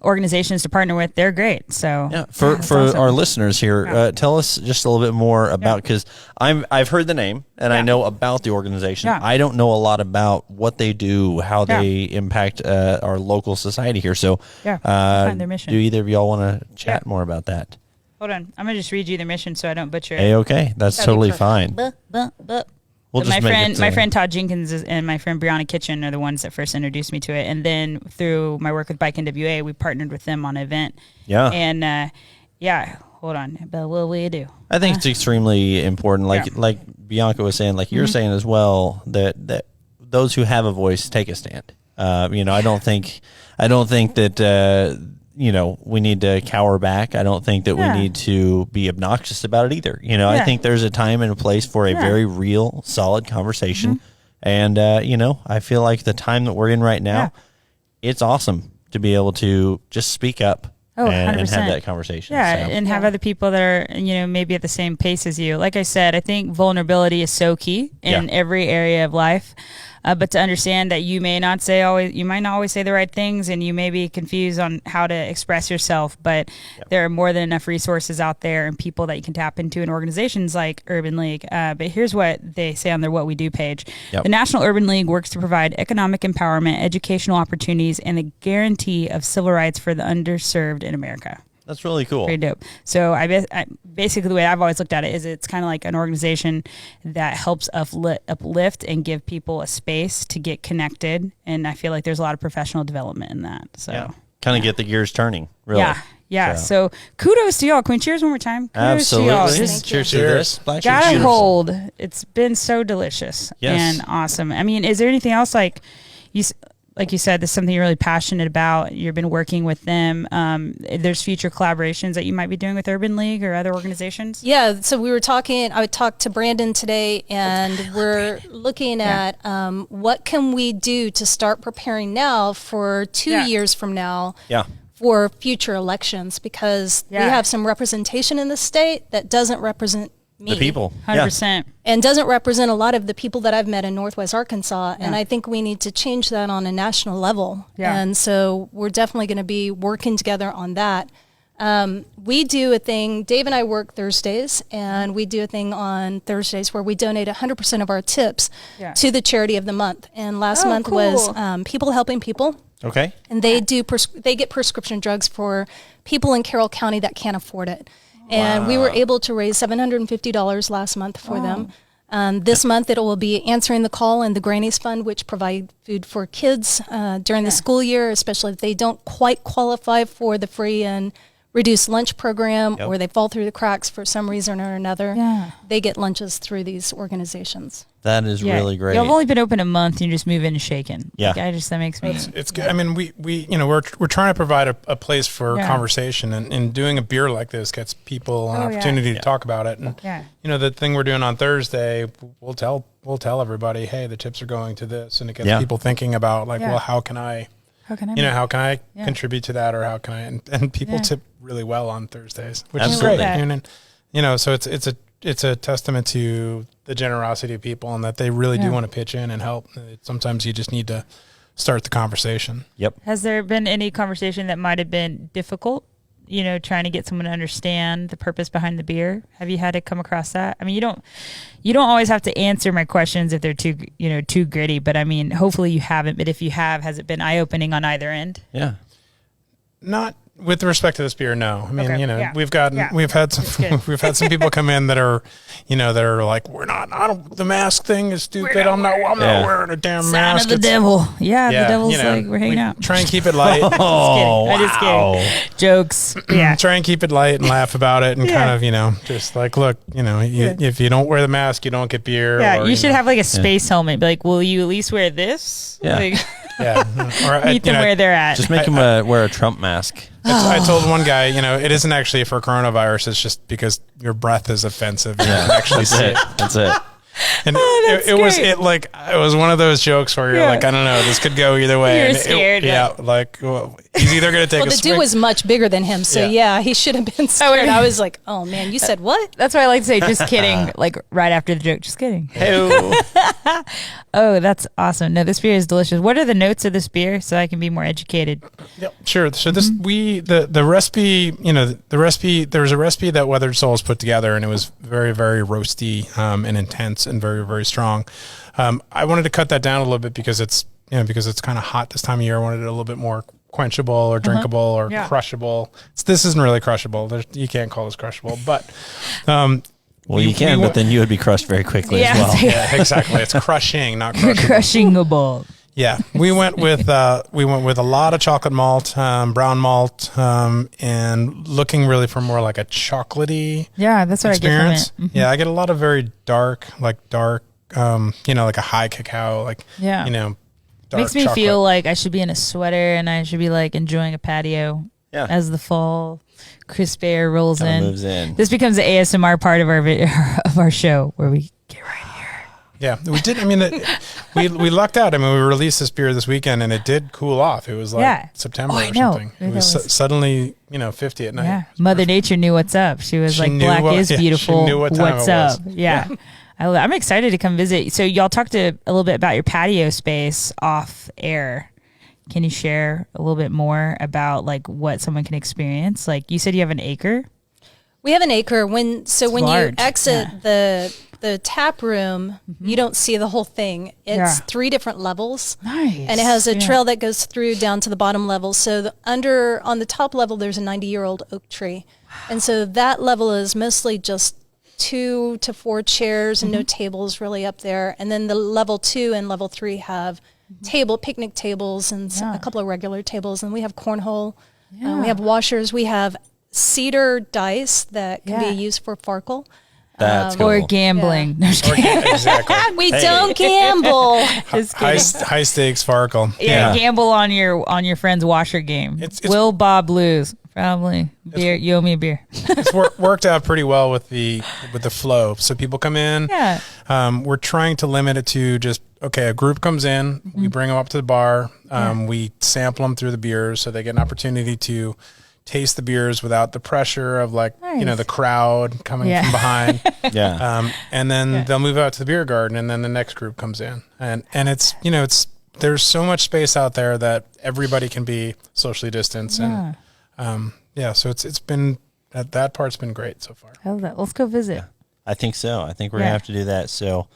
organizations to partner with, they're great. So for awesome. our listeners here, tell us just a little bit more about, because I've heard the name and I know about the organization. Yeah. I don't know a lot about what they do, how they impact our local society here. So find their mission. do either of y'all want to chat more about that? Hold on, I'm gonna just read you the mission so I don't butcher it. Okay, that's totally fine. We'll But just my friend Todd Jenkins and my friend Brianna Kitchen are the ones that first introduced me to it, and then through my work with Bike NWA, we partnered with them on an event. Yeah. And hold on, but what will you do? I think it's extremely important. Like Bianca was saying, like you're saying as well, that those who have a voice take a stand. I don't think that we need to cower back. I don't think that we need to be obnoxious about it either. I think there's a time and a place for a very real, solid conversation. And I feel like the time that we're in right now, it's awesome to be able to just speak up and 100%. have that conversation. Yeah, So. and have other people that are, maybe at the same pace as you. Like I said, I think vulnerability is so key in every area of life. But to understand that you might not always say the right things, and you may be confused on how to express yourself, but there are more than enough resources out there and people that you can tap into in organizations like Urban League. But here's what they say on their What We Do page. The National Urban League works to provide economic empowerment, educational opportunities, and the guarantee of civil rights for the underserved in America. That's really cool. Pretty dope. So basically the way I've always looked at it is it's kind of like an organization that helps uplift and give people a space to get connected. And I feel like there's a lot of professional development in that. So kind of get the gears turning. Really. Yeah. So kudos to y'all. Can we cheers one more time? Kudos Absolutely. to y'all. Cheers to this. Gotahold. It's been so delicious and awesome. I mean, is there anything else like you said, this is something you're really passionate about. You've been working with them. There's future collaborations that you might be doing with Urban League or other organizations? Yeah, so we were talking, I talked to Brandon today, and we're looking at what can we do to start preparing now for 2 years from now for future elections, because we have some representation in the state that doesn't represent me. The people. 100%. And doesn't represent a lot of the people that I've met in Northwest Arkansas. And I think we need to change that on a national level. And so we're definitely going to be working together on that. We do a thing, Dave and I work Thursdays, and we do a thing on Thursdays where we donate 100% of our tips to the charity of the month. And last month was People Helping People. Okay. And they they get prescription drugs for people in Carroll County that can't afford it. And we were able to raise $750 last month for them. This month it will be answering the call and the Grannies Fund, which provide food for kids during the school year, especially if they don't quite qualify for the free and reduced lunch program or they fall through the cracks for some reason or another. They get lunches through these organizations. That is really great. You've only been open a month and you just move in and shaking. Yeah. That makes me... It's good. I mean, we're trying to provide a place for conversation, and doing a beer like this gets people an opportunity to talk about it. And, the thing we're doing on Thursday, we'll tell everybody, hey, the tips are going to this, and it gets people thinking about well, how can I contribute to that, or how can I, and people tip really well on Thursdays, which is great. And, so it's a testament to the generosity of people, and that they really do want to pitch in and help. Sometimes you just need to start the conversation. Yep. Has there been any conversation that might have been difficult, trying to get someone to understand the purpose behind the beer? Have you had to come across that? I mean, you don't always have to answer my questions if they're too gritty, but I mean, hopefully you haven't. But if you have, has it been eye-opening on either end? Yeah. Not with respect to this beer, no. I mean, we've had some people come in that are, that are like, the mask thing is stupid. I'm not wearing a damn mask. Sign of the devil. Yeah, the devil's like, we're hanging out. Try and keep it light. I'm just kidding. Jokes. Yeah. Try and keep it light and laugh about it, and kind of, just like, look, if you don't wear the mask, you don't get beer. Yeah, you should have like a space helmet. Be like, will you at least wear this? Yeah. Or meet them where they're at. Just make them wear a Trump mask. I told one guy, it isn't actually for coronavirus. It's just because your breath is offensive. And you can actually see it. That's it. And it was one of those jokes where you're like, I don't know, this could go either way. You're scared. He's either going to take the dude was much bigger than him, so he should have been scared. I was like, oh man, you said what? That's why I like to say, just kidding, like right after the joke, just kidding. Oh, that's awesome. No, this beer is delicious. What are the notes of this beer so I can be more educated? Yep, sure. So the recipe, there was a recipe that Weathered Souls put together, and it was very, very roasty and intense and very, very strong. I wanted to cut that down a little bit because it's kind of hot this time of year. I wanted it a little bit more quenchable or drinkable or crushable. This isn't really crushable. You can't call this crushable, but you can, but then you would be crushed very quickly as well. Yeah, exactly. It's crushing, not crushable. Crushingable. Yeah, we went with a lot of chocolate malt, brown malt, and looking really for more like a chocolatey. Yeah, that's what experience. I get from it. Mm-hmm. Yeah, I get a lot of very dark, like a high cacao, dark makes me chocolate. feel like I should be in a sweater and I should be like enjoying a patio as the fall crisp air moves in. This becomes the ASMR part of our show where we get right here. Yeah, we did. I mean, we lucked out. I mean, we released this beer this weekend, and it did cool off. It was like September or something. It was suddenly 50 at night. Yeah, Mother Nature knew what's up. She was like, "Black is beautiful. She knew what time what's it up?" was. Yeah. I'm excited to come visit. So y'all talked a little bit about your patio space off air. Can you share a little bit more about like what someone can experience? Like you said, you have an acre. We have an acre. When large. you exit the tap room, you don't see the whole thing. It's 3 different levels. Nice. And it has a trail that goes through down to the bottom level. So on the top level, there's a 90-year-old oak tree. And so that level is mostly just 2 to 4 chairs and no tables really up there. And then the level 2 and level 3 have picnic tables and a couple of regular tables. And we have cornhole. We have washers. We have cedar dice that can be used for Farkle. That's cool. Or gambling. Yeah. No, just kidding. Exactly. We don't gamble. Just kidding. High stakes Farkle. Yeah, gamble on your friend's washer game. Will Bob lose? Probably. Beer. You owe me a beer. It's worked out pretty well with the flow. So people come in. Yeah. We're trying to limit it to just a group comes in. We bring them up to the bar. We sample them through the beers so they get an opportunity to taste the beers without the pressure of the crowd coming from behind. And then they'll move out to the beer garden, and then the next group comes in, and it's there's so much space out there that everybody can be socially distanced, and so it's been that part's been great so far. I love that. Let's go visit. I think so. I think we're gonna have to do that. So.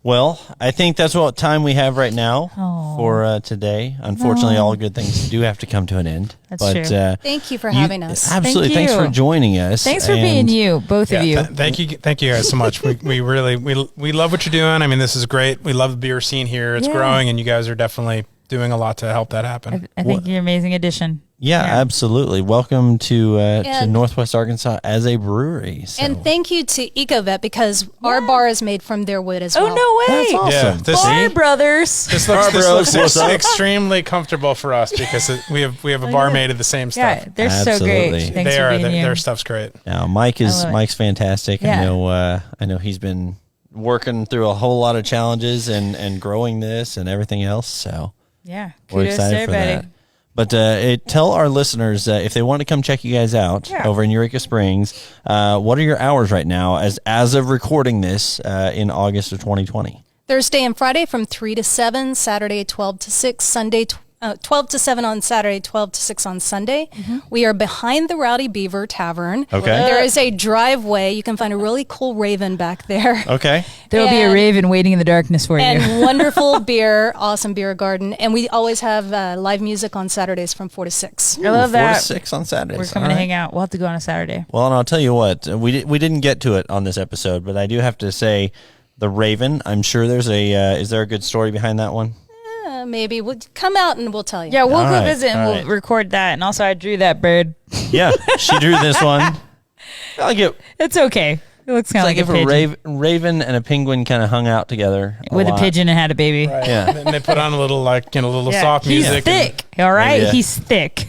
Well, I think that's what time we have right now for today. Unfortunately, all good things do have to come to an end. That's true. Thank you for having us. Absolutely. Thank you. Thanks for joining us. Thanks for being you, both of you. Thank you guys so much. We really love what you're doing. I mean, this is great. We love the beer scene here. It's growing, and you guys are definitely doing a lot to help that happen. I think you're an amazing addition. Yeah, absolutely. Welcome to Northwest Arkansas as a brewery. So. And thank you to EcoVet because our bar is made from their wood as well. Oh, no way. That's awesome. Bar Brothers. This looks extremely comfortable for us because we have a bar made of the same stuff. Yeah, they're so great. Thanks for being you. Their stuff's great. Now, Mike's fantastic. Yeah. I know he's been working through a whole lot of challenges and growing this and everything else. So yeah, we're excited for that. But tell our listeners if they want to come check you guys out over in Eureka Springs, what are your hours right now as of recording this in August of 2020? Thursday and Friday from 3 to 7, Saturday 12 to 6, Sunday 12 to 7 on Saturday, 12 to 6 on Sunday. We are behind the Rowdy Beaver Tavern. Okay. There is a driveway. You can find a really cool raven back there. Okay. There'll be a raven waiting in the darkness for you. And wonderful beer, awesome beer garden. And we always have live music on Saturdays from 4 to 6. I love that. 4 to 6 on Saturdays. We're coming to hang out. We'll have to go on a Saturday. Well, and I'll tell you what, we didn't get to it on this episode, but I do have to say the Raven, I'm sure there's is there a good story behind that one? Maybe we'll come out and we'll tell you. Yeah, we'll go visit and we'll record that. And also, I drew that bird. Yeah, she drew this one. It's okay. It looks kind of like if a raven and a penguin kind of hung out together with a pigeon and had a baby. Right. Yeah, and they put on a little soft He's music. Thick. All right, he's thick.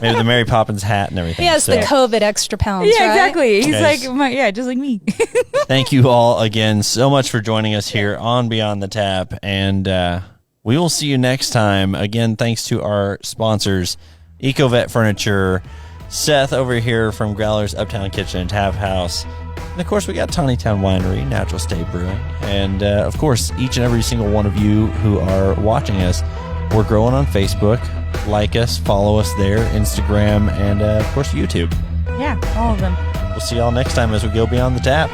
Maybe the Mary Poppins hat and everything. He has the COVID extra pounds. Yeah, right? exactly. He's like, just like me. Thank you all again so much for joining us here on Beyond the Tap, and we will see you next time. Again, thanks to our sponsors, EcoVet Furniture, Seth over here from Growler's Uptown Kitchen and Tap House, and of course we got Tawny Town Winery, Natural State Brewing, and of course each and every single one of you who are watching us. We're growing on Facebook. Like us, follow us there, Instagram, and of course YouTube. Yeah, all of them. We'll see y'all next time as we go Beyond the Tap.